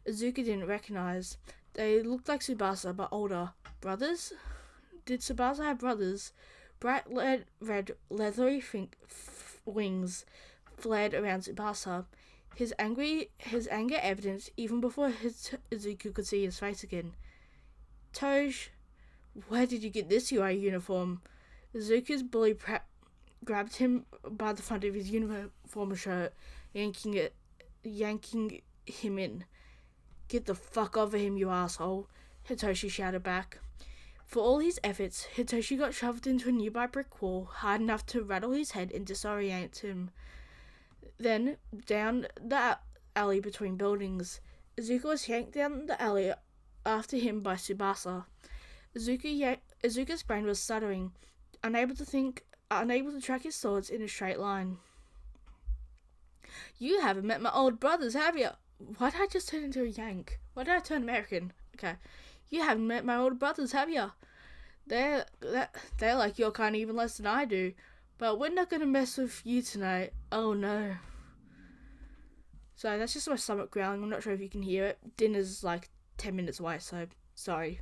Speaker 1: Izuku didn't recognize. They looked like Tsubasa, but older. Brothers? Did Tsubasa have brothers? Bright red leathery wings flared around Tsubasa. His anger evident even before Izuku could see his face again. Toj, where did you get this UA uniform? Izuku's bully grabbed him by the front of his uniform shirt, yanking him in. Get the fuck over him, you asshole, Hitoshi shouted back. For all his efforts, Hitoshi got shoved into a nearby brick wall hard enough to rattle his head and disorient him. Then, down the alley between buildings, Izuku was yanked down the alley after him by Tsubasa. Izuku's brain was stuttering, unable to track his thoughts in a straight line. You haven't met my old brothers, have you? Why did I just turn into a Yank? Why did I turn American? Okay. You haven't met my older brothers, have you? They're like your kind even less than I do. But we're not going to mess with you tonight. Oh no. So that's just my stomach growling. I'm not sure if you can hear it. Dinner's like 10 minutes away, so sorry.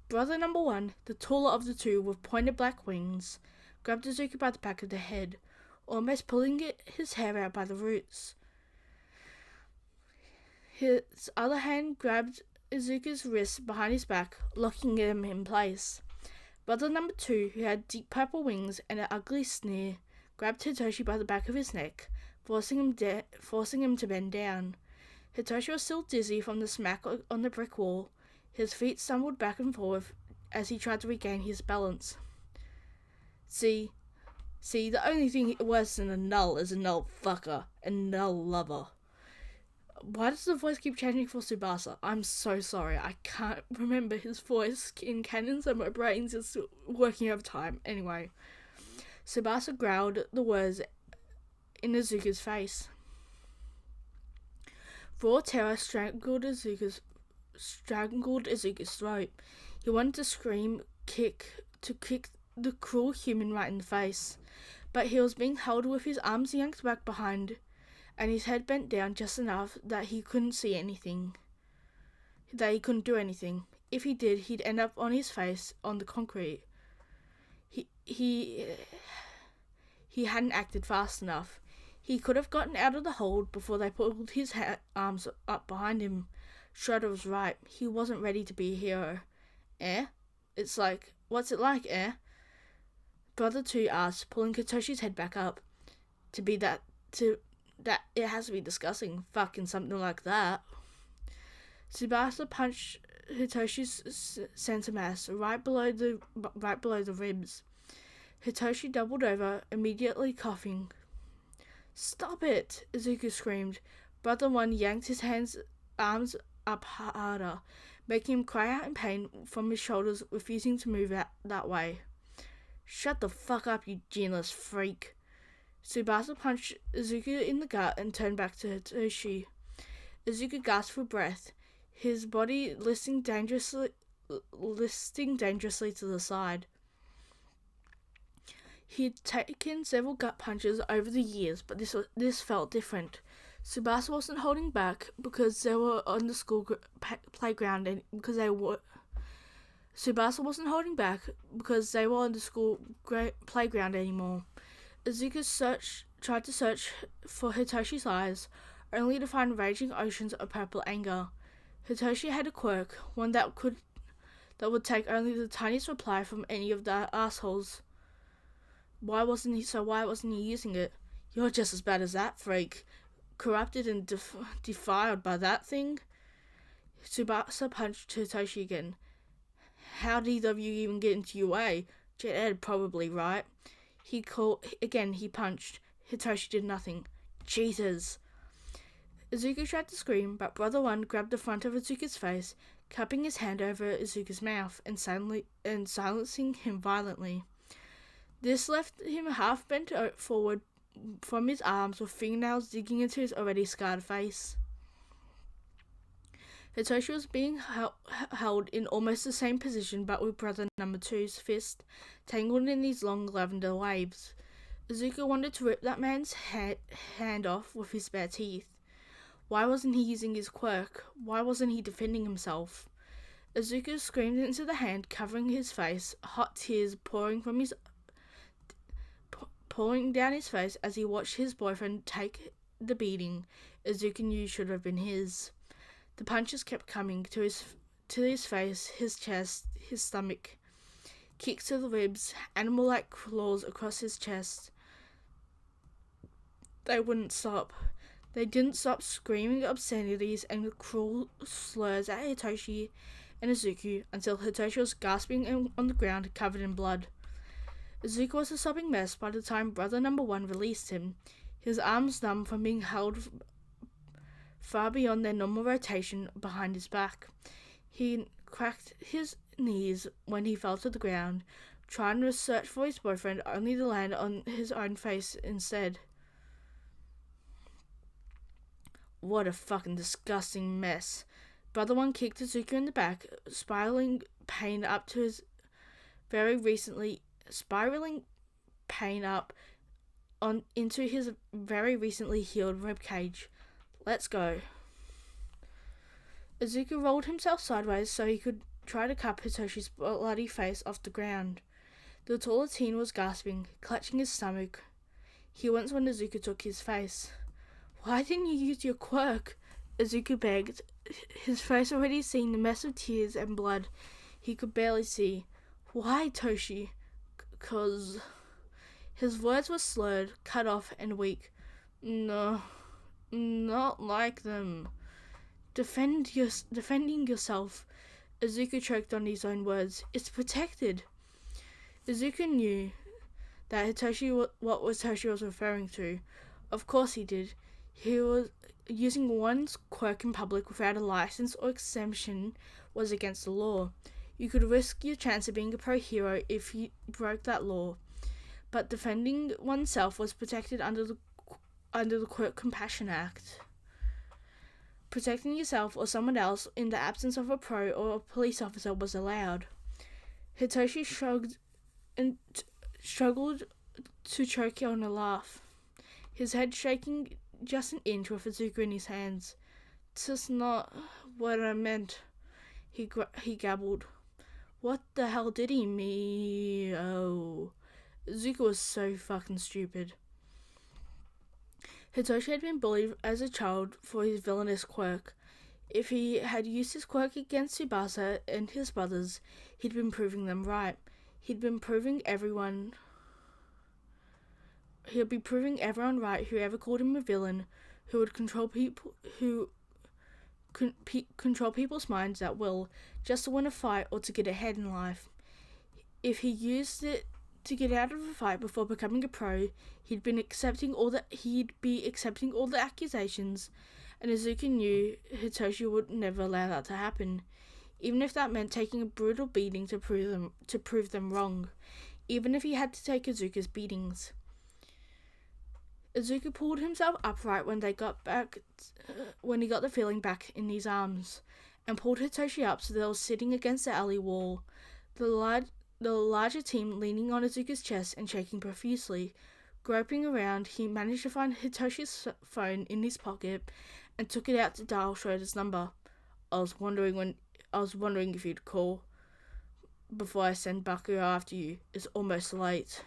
Speaker 1: Brother number 1, the taller of the two with pointed black wings, grabbed Izuku by the back of the head, almost pulling his hair out by the roots. His other hand grabbed Izuku's wrist behind his back, locking him in place. Brother number 2, who had deep purple wings and an ugly sneer, grabbed Hitoshi by the back of his neck, forcing him to bend down. Hitoshi was still dizzy from the smack on the brick wall. His feet stumbled back and forth as he tried to regain his balance. See, the only thing worse than a null is a null fucker and null lover. Why does the voice keep changing for Tsubasa? I'm so sorry. I can't remember his voice in canon, so my brain's just working overtime. Anyway, Tsubasa growled the words in Izuku's face. Raw terror strangled Izuku's throat. He wanted to scream, kick the cruel human right in the face, but he was being held with his arms yanked back behind, and his head bent down just enough that he couldn't do anything. If he did, he'd end up on his face on the concrete. He hadn't acted fast enough. He could have gotten out of the hold before they pulled his arms up behind him. Schroeder was right. He wasn't ready to be a hero. It's like, what's it like, Brother 2 asked, pulling Hitoshi's head back up. That it has to be disgusting, fucking something like that. Tsubasa punched Hitoshi's center mass right below the ribs. Hitoshi doubled over, immediately coughing. Stop it! Izuku screamed. Brother 1 yanked his arms up harder, making him cry out in pain from his shoulders, refusing to move out that way. Shut the fuck up, you geneless freak. Tsubasa punched Izuku in the gut and turned back to Hitoshi. Izuku gasped for breath, his body listing dangerously to the side. He'd taken several gut punches over the years, but this felt different. Tsubasa wasn't holding back because they were on the school playground and Tsubasa wasn't holding back because they were on the school playground anymore. Izuku tried to search for Hitoshi's eyes, only to find raging oceans of purple anger. Hitoshi had a quirk, one that would take only the tiniest reply from any of the assholes. Why wasn't he using it? You're just as bad as that freak. Corrupted and defiled by that thing? Tsubasa punched Hitoshi again. How did either of you even get into UA? Jet probably, right? He punched. Hitoshi did nothing. Jesus. Izuku tried to scream, but Brother 1 grabbed the front of Izuku's face, cupping his hand over Izuku's mouth and silencing him violently. This left him half bent forward from his arms with fingernails digging into his already scarred face. Hitoshi was being held in almost the same position, but with brother number two's fist tangled in these long lavender waves. Izuku wanted to rip that man's hand off with his bare teeth. Why wasn't he using his quirk? Why wasn't he defending himself? Izuku screamed into the hand, covering his face, hot tears pouring down his face as he watched his boyfriend take the beating Izuku knew should have been his. The punches kept coming to his face, his chest, his stomach. Kicks to the ribs, animal-like claws across his chest. They wouldn't stop. They didn't stop screaming obscenities and cruel slurs at Hitoshi and Izuku until Hitoshi was gasping on the ground, covered in blood. Izuku was a sobbing mess by the time brother number one released him, his arms numb from being held far beyond their normal rotation behind his back. He cracked his knees when he fell to the ground, trying to search for his boyfriend, only to land on his own face instead. What a fucking disgusting mess. Brother one kicked Izuku in the back, spiraling pain up into his very recently healed ribcage. Let's go. Izuku rolled himself sideways so he could try to cup Hitoshi's bloody face off the ground. The taller teen was gasping, clutching his stomach. He winced when Izuku took his face. Why didn't you use your quirk? Izuku begged, his face already seeing the mess of tears and blood he could barely see. Why, Toshi? 'Cause... His words were slurred, cut off, and weak. No, not like them. Defending yourself. Izuku choked on his own words. It's protected. Izuku knew that what Hitoshi was referring to. Of course he did. He was using one's quirk in public without a license or exemption was against the law. You could risk your chance of being a pro hero if you broke that law. But defending oneself was protected under the Quirk Compassion Act. Protecting yourself or someone else in the absence of a pro or a police officer was allowed. Hitoshi shrugged and struggled to choke on a laugh, his head shaking just an inch with Izuku in his hands. "'Tis not what I meant," he gabbled. What the hell did he mean? Oh. Izuku was so fucking stupid. Hitoshi had been bullied as a child for his villainous quirk. If he had used his quirk against Tsubasa and his brothers, he'd been proving them right. He'd be proving everyone right who ever called him a villain, who would control people's minds at will, just to win a fight or to get ahead in life. If he used it to get out of a fight before becoming a pro, he'd be accepting all the accusations, and Izuku knew Hitoshi would never allow that to happen, even if that meant taking a brutal beating to prove them wrong, even if he had to take Izuku's beatings. Izuku pulled himself upright when he got the feeling back in his arms, and pulled Hitoshi up so they were sitting against the alley wall, the larger team leaning on Izuku's chest and shaking profusely. Groping around, he managed to find Hitoshi's phone in his pocket and took it out to dial Schroeder's number. I was wondering if you'd call before I send Bakugo after you. It's almost late.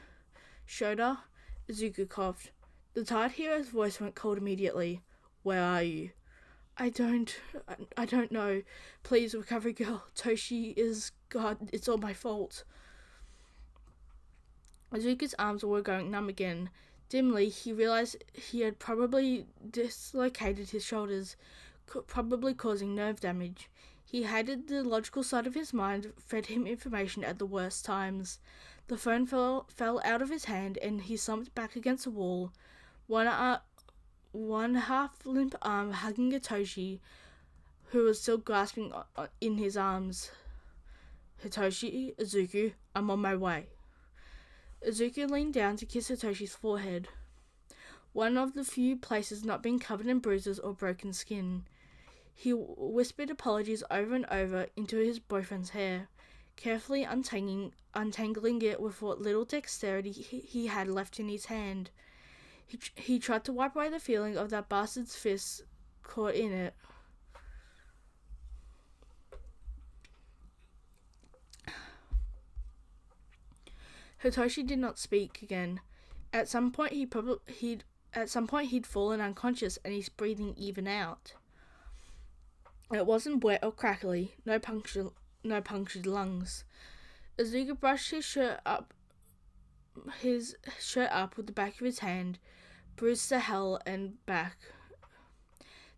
Speaker 1: Schroeder? Izuku coughed. The tired hero's voice went cold immediately. Where are you? I don't know. Please, recovery girl. Toshi is... God, it's all my fault. Izuku's arms were going numb again. Dimly, he realized he had probably dislocated his shoulders, probably causing nerve damage. He hated the logical side of his mind, fed him information at the worst times. The phone fell out of his hand, and he slumped back against the wall, one half-limp arm hugging Hitoshi, who was still grasping in his arms. Hitoshi, Izuku, I'm on my way. Izuku leaned down to kiss Hitoshi's forehead, one of the few places not being covered in bruises or broken skin. He whispered apologies over and over into his boyfriend's hair, carefully untangling it with what little dexterity he had left in his hand. He tried to wipe away the feeling of that bastard's fist caught in it. Hitoshi did not speak again. At some point he'd fallen unconscious and his breathing even out. It wasn't wet or crackly, no punctured lungs. Izuku brushed his shirt up with the back of his hand, bruised to hell and back.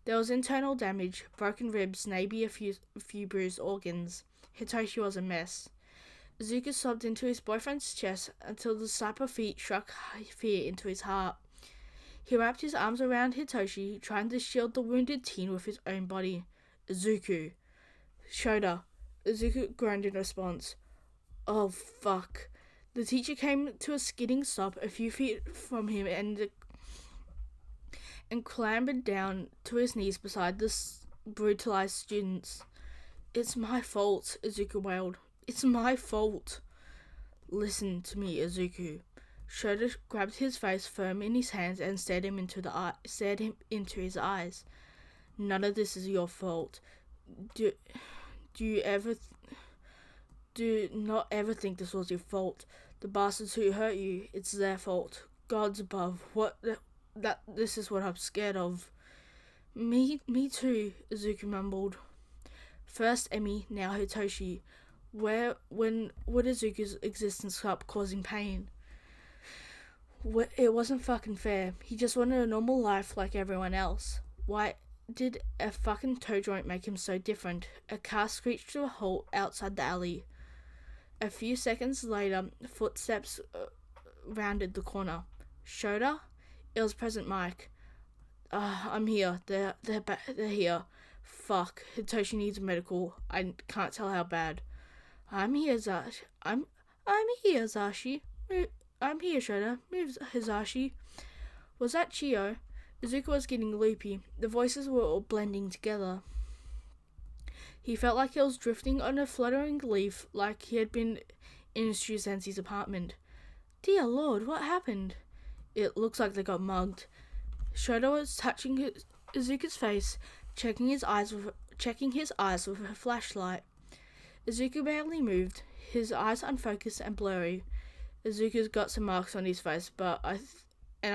Speaker 1: There was internal damage, broken ribs, maybe a few bruised organs. Hitoshi was a mess. Izuku sobbed into his boyfriend's chest until the slap of feet struck fear into his heart. He wrapped his arms around Hitoshi, trying to shield the wounded teen with his own body. Izuku. Shoda. Izuku groaned in response. Oh, fuck. The teacher came to a skidding stop a few feet from him and clambered down to his knees beside the brutalized students. It's my fault, Izuku wailed. It's my fault. Listen to me, Izuku. Shoda grabbed his face firm in his hands and stared him into his eyes. None of this is your fault. Do not ever think this was your fault. The bastards who hurt you, it's their fault. God's above. This is what I'm scared of. Me too, Izuku mumbled. First Emi, now Hitoshi. When would Izuku's existence stop causing pain? It wasn't fucking fair. He just wanted a normal life like everyone else. Why did a fucking toe joint make him so different? A car screeched to a halt outside the alley. A few seconds later, footsteps rounded the corner. Shoda? It was President Mike. I'm here. They're here. Fuck. Hitoshi needs medical. I can't tell how bad. I'm here, Zashi. I'm here, Zashi. I'm here, Shoda. Move, Hizashi. Was that Chio? Izuku was getting loopy. The voices were all blending together. He felt like he was drifting on a fluttering leaf, like he had been in Shusensi's apartment. Dear Lord, what happened? It looks like they got mugged. Shoda was touching Izuku's face, checking his eyes with a flashlight. Izuku barely moved, his eyes unfocused and blurry. Izuku's got some marks on his face, but I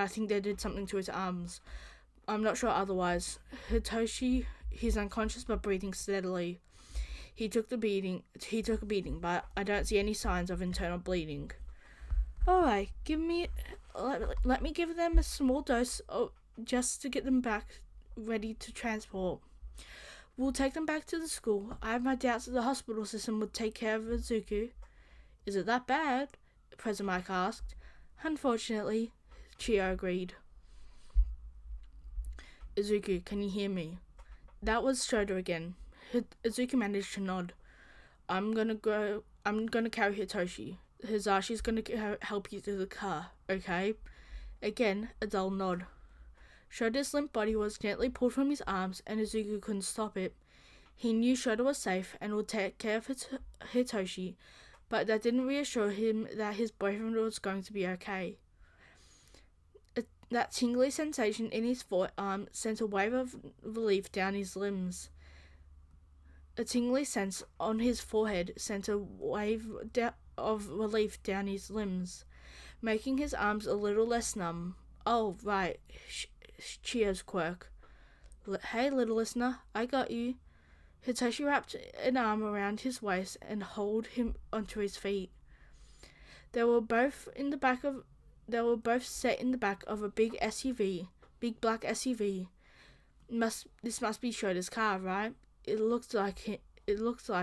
Speaker 1: think they did something to his arms. I'm not sure otherwise. Hitoshi, he's unconscious but breathing steadily. He took a beating, but I don't see any signs of internal bleeding. Alright, let me give them a small dose just to get them back ready to transport. We'll take them back to the school. I have my doubts that the hospital system would take care of Izuku. Is it that bad? President Mike asked. Unfortunately, Chio agreed. Izuku, can you hear me? That was Shoda again. Izuku managed to nod. I'm gonna carry Hitoshi. Hizashi's gonna help you to the car, okay? Again, a dull nod. Shoda's limp body was gently pulled from his arms, and Izuku couldn't stop it. He knew Shoda was safe and would take care of Hitoshi, but that didn't reassure him that his boyfriend was going to be okay. That tingly sensation in his forearm sent a wave of relief down his limbs. A tingly sense on his forehead sent a wave of relief down his limbs, making his arms a little less numb. Oh, right. Chio's quirk. Hey, little listener, I got you. Hitoshi wrapped an arm around his waist and hauled him onto his feet. They were both set in the back of a big black SUV. This must be Shoda's car, right? It looks like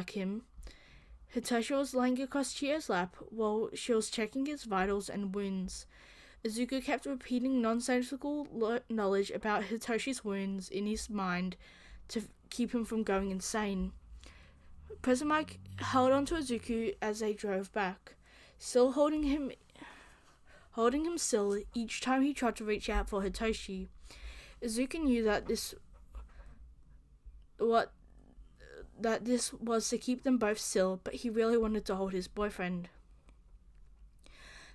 Speaker 1: him. Hitoshi was lying across Chio's lap while she was checking his vitals and wounds. Izuku kept repeating nonsensical knowledge about Hitoshi's wounds in his mind to keep him from going insane. President Mike held onto Izuku as they drove back, still holding him still each time he tried to reach out for Hitoshi. Izuku knew that this that this was to keep them both still, but he really wanted to hold his boyfriend.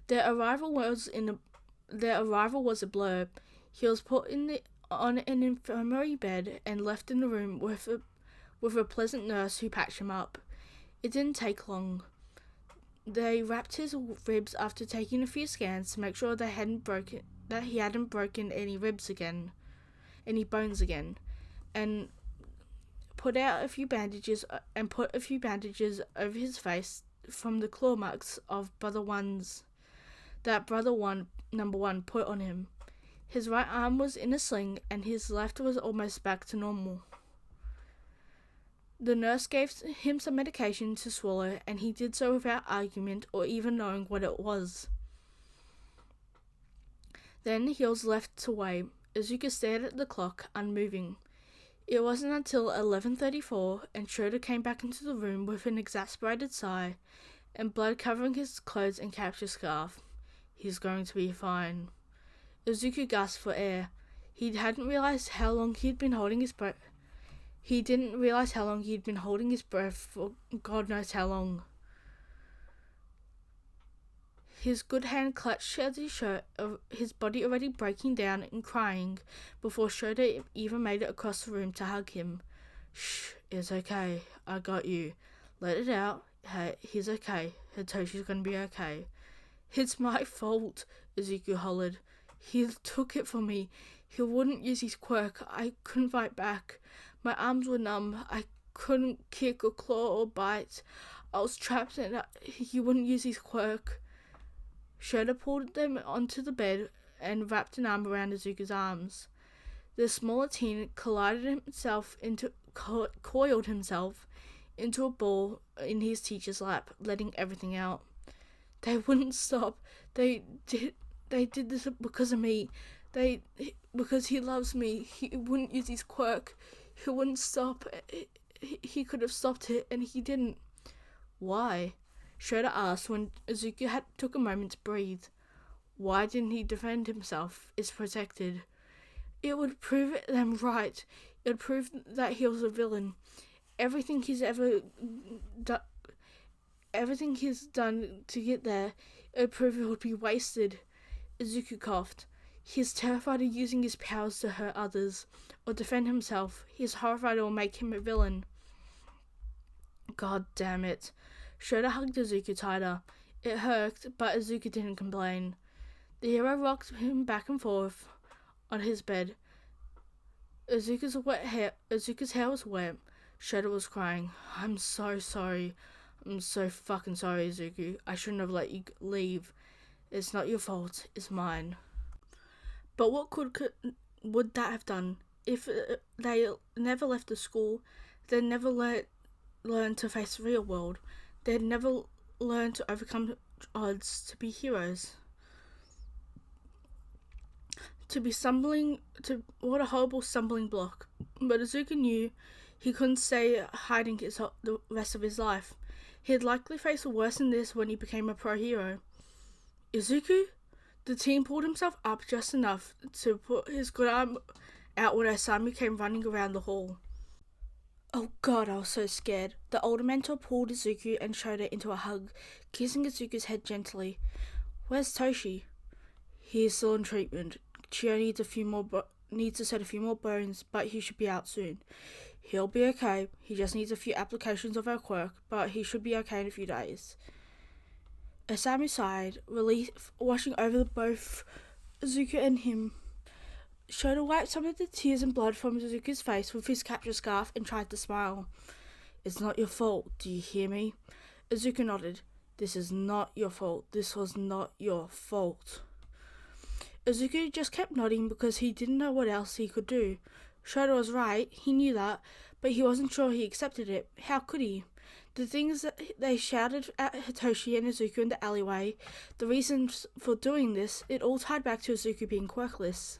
Speaker 1: Their arrival was a blur. He was put on an infirmary bed and left in the room with a pleasant nurse who patched him up. It didn't take long. They wrapped his ribs after taking a few scans to make sure he hadn't broken any bones again, and put a few bandages over his face from the claw marks of number one put on him. His right arm was in a sling and his left was almost back to normal. The nurse gave him some medication to swallow, and he did so without argument or even knowing what it was. Then he was left to wait. Izuku stared at the clock, unmoving. It wasn't until 11:34 and Schroeder came back into the room with an exasperated sigh and blood covering his clothes and capture scarf. He's going to be fine. Izuku gasped for air. He didn't realize how long he'd been holding his breath for God knows how long. His good hand clutched at his shirt, his body already breaking down and crying before Schroeder even made it across the room to hug him. Shh, it's okay. I got you. Let it out. Hey, he's okay. Hitoshi's gonna be okay. It's my fault, Izuku hollered. He took it from me. He wouldn't use his quirk. I couldn't fight back. My arms were numb. I couldn't kick or claw or bite. I was trapped and he wouldn't use his quirk. Schroeder pulled them onto the bed and wrapped an arm around Izuku's arms. The smaller teen coiled himself into a ball in his teacher's lap, letting everything out. They wouldn't stop. They did this because of me. Because he loves me. He wouldn't use his quirk. He wouldn't stop. He could have stopped it, and he didn't. Why? Schroeder asked when Izuku took a moment to breathe. Why didn't he defend himself? It's protected. It would prove them right. It would prove that he was a villain. Everything he's done to get there, it would prove it would be wasted. Izuku coughed. He's terrified of using his powers to hurt others or defend himself. He's horrified it will make him a villain. God damn it. Schroeder hugged Izuku tighter. It hurt, but Izuku didn't complain. The hero rocked him back and forth on his bed. Izuku's hair was wet. Schroeder was crying. I'm so sorry. I'm so fucking sorry, Izuku. I shouldn't have let you leave. It's not your fault. It's mine. But what would that have done? If they never left the school, they'd never learned to face the real world. They'd never learned to overcome odds to be heroes. What a horrible stumbling block. But Izuku knew he couldn't stay hiding the rest of his life. He'd likely face worse than this when he became a pro-hero. Izuku? The teen pulled himself up just enough to put his good arm out when Osamu came running around the hall. Oh god, I was so scared. The older mentor pulled Izuku and Schroeder into a hug, kissing Izuku's head gently. Where's Toshi? He is still in treatment. Chio needs to set a few more bones, but he should be out soon. He'll be okay. He just needs a few applications of our quirk, but he should be okay in a few days. Osamu sighed, relief washing over both Izuku and him. Schroeder wiped some of the tears and blood from Izuku's face with his capture scarf and tried to smile. It's not your fault, do you hear me? Izuku nodded. This is not your fault. This was not your fault. Izuku just kept nodding because he didn't know what else he could do. Schroeder was right, he knew that, but he wasn't sure he accepted it. How could he? The things that they shouted at Hitoshi and Izuku in the alleyway, the reasons for doing this, it all tied back to Izuku being quirkless.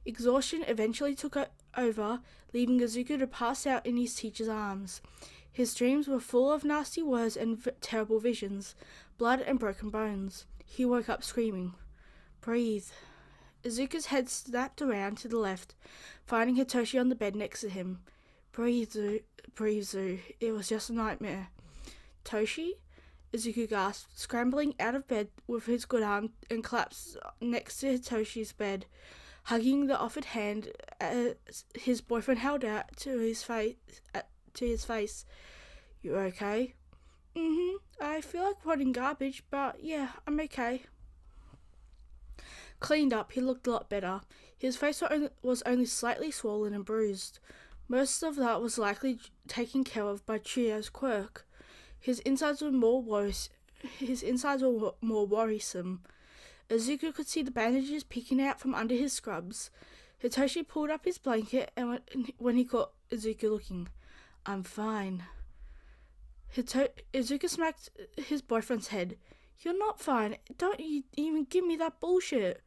Speaker 1: Exhaustion eventually took over, leaving Izuku to pass out in his teacher's arms. His dreams were full of nasty words and terrible visions, blood and broken bones. He woke up screaming. Breathe. Izuku's head snapped around to the left, finding Hitoshi on the bed next to him. Breathe, Zu. It was just a nightmare. Toshi? Izuku gasped, scrambling out of bed with his good arm and collapsed next to Hitoshi's bed, hugging the offered hand his boyfriend held out to his face. You okay? I feel like running garbage, but yeah, I'm okay. Cleaned up, he looked a lot better. His face was only slightly swollen and bruised. Most of that was likely taken care of by Chio's quirk. His insides were more worrisome. Izuku could see the bandages peeking out from under his scrubs. Hitoshi pulled up his blanket and when he caught Izuku looking. I'm fine. Izuku smacked his boyfriend's head. You're not fine. Don't you even give me that bullshit.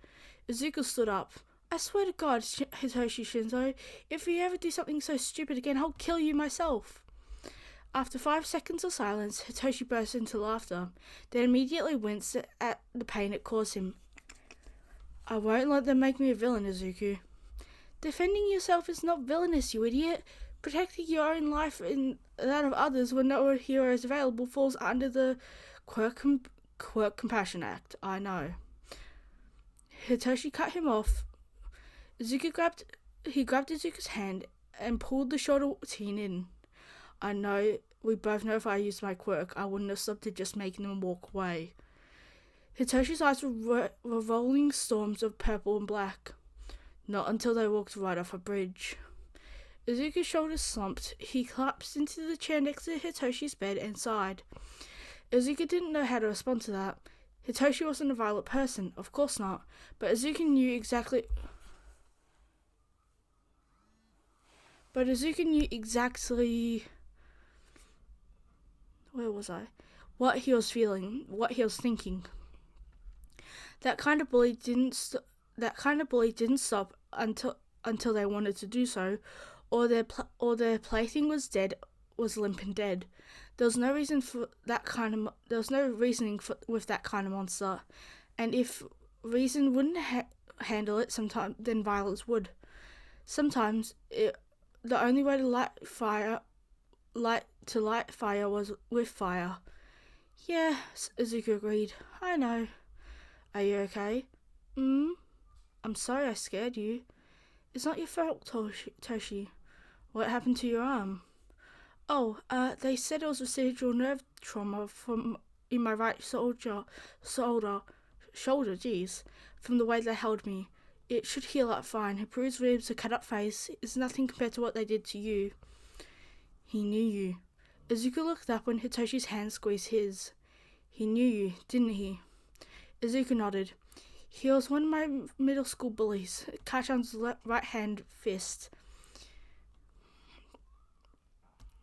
Speaker 1: Izuku stood up. I swear to God, Hitoshi Shinzo, if you ever do something so stupid again, I'll kill you myself. After 5 seconds of silence, Hitoshi burst into laughter, then immediately winced at the pain it caused him. I won't let them make me a villain, Izuku. Defending yourself is not villainous, you idiot. Protecting your own life and that of others when no hero is available falls under the Quirk Compassion Act, I know. Hitoshi cut him off. Grabbed Izuku's hand and pulled the shoulder teen in. I know, we both know if I used my quirk, I wouldn't have stopped at just making them walk away. Hitoshi's eyes were rolling storms of purple and black. Not until they walked right off a bridge. Izuku's shoulders slumped. He collapsed into the chair next to Hitoshi's bed and sighed. Izuku didn't know how to respond to that. Hitoshi wasn't a violent person, of course not, but Izuku knew exactly where was I? What he was feeling, what he was thinking. That kind of bully didn't stop until they wanted to do so, or their plaything was limp and dead. There was no reasoning with that kind of monster, and if reason wouldn't handle it, then violence would. Sometimes the only way to light fire was with fire. Yeah, Izuku agreed. I know. Are you okay? I'm sorry I scared you. It's not your fault, Toshi. What happened to your arm? Oh, they said it was residual nerve trauma in my right shoulder, geez, from the way they held me. It should heal up fine. A bruised ribs, a cut up face is nothing compared to what they did to you. He knew you. Izuku looked up when Hitoshi's hand squeezed his. He knew you, didn't he? Izuku nodded. He was one of my middle school bullies, Kachan's right-hand fist.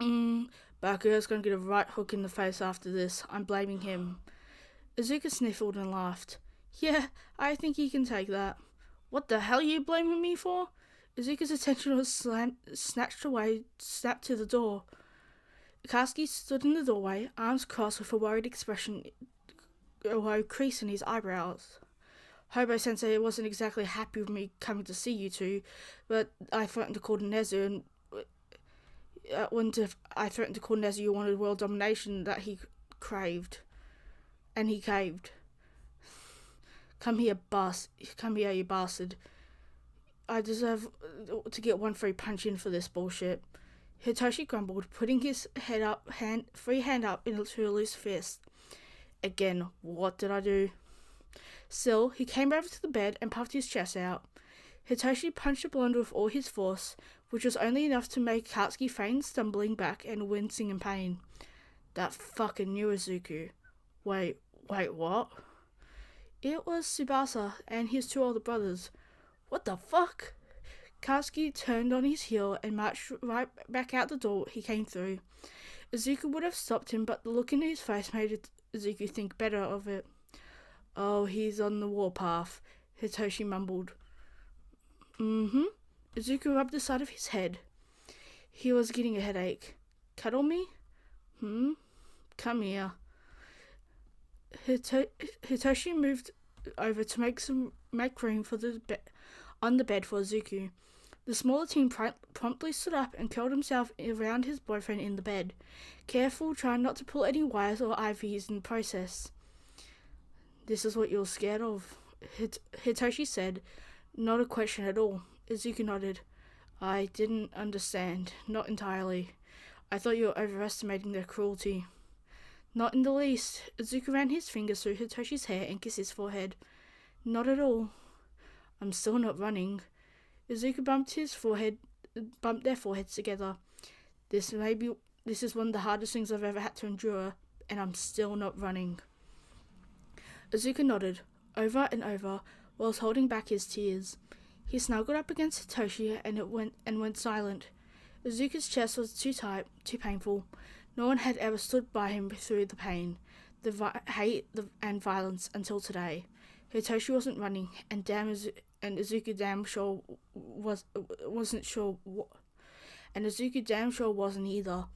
Speaker 1: Bakugo's gonna get a right hook in the face after this. I'm blaming him. Izuku sniffled and laughed. Yeah, I think he can take that. What the hell are you blaming me for? Izuku's attention was snapped to the door. Akatsuki stood in the doorway, arms crossed with a worried expression, a crease in his eyebrows. Hobo-sensei wasn't exactly happy with me coming to see you two, but I threatened to call Nezu, and I threatened to call Nezu you wanted world domination that he craved. And he caved. Come here, you bastard. I deserve to get one free punch in for this bullshit. Hitoshi grumbled, putting his free hand up into a loose fist. Again, what did I do? Still, he came over to the bed and puffed his chest out. Hitoshi punched the blonde with all his force, which was only enough to make Katsuki feign stumbling back and wincing in pain. That fucking knew Izuku. Wait, what? It was Tsubasa and his two older brothers. What the fuck? Katsuki turned on his heel and marched right back out the door he came through. Izuku would have stopped him, but the look in his face made Izuku think better of it. Oh, he's on the warpath, Hitoshi mumbled. Izuku rubbed the side of his head. He was getting a headache. Cuddle me? Come here. Hitoshi moved over to make room for on the bed for Izuku. The smaller teen promptly stood up and curled himself around his boyfriend in the bed, careful trying not to pull any wires or IVs in the process. "This is what you're scared of," Hitoshi said. "Not a question at all." Izuku nodded. "I didn't understand. Not entirely. I thought you were overestimating their cruelty." "Not in the least." Izuku ran his fingers through Hitoshi's hair and kissed his forehead. "Not at all." "I'm still not running." Izuku bumped their foreheads together. This is one of the hardest things I've ever had to endure, and I'm still not running." Izuku nodded, over and over, whilst holding back his tears. He snuggled up against Hitoshi and went silent. Izuku's chest was too tight, too painful. No one had ever stood by him through the pain, hate, and violence until today. Hitoshi wasn't running, and Izuku damn sure wasn't sure and Izuku damn sure wasn't either.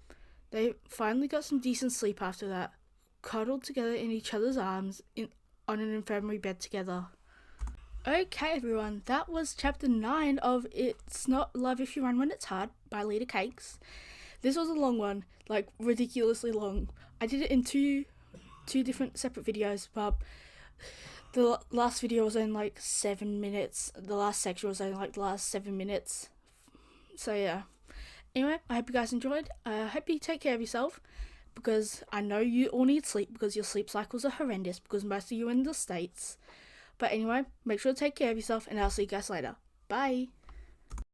Speaker 1: They finally got some decent sleep after that, cuddled together in each other's arms on an infirmary bed together. Okay, everyone, that was chapter 9 of It's Not Love If You Run When It's Hard by Lita Cakes. This was a long one, like ridiculously long. I did it in two different separate videos, but the last video was only like 7 minutes. The last section was only like the last 7 minutes. So yeah. Anyway, I hope you guys enjoyed. I hope you take care of yourself, because I know you all need sleep because your sleep cycles are horrendous because most of you are in the States. But anyway, make sure to take care of yourself, and I'll see you guys later. Bye!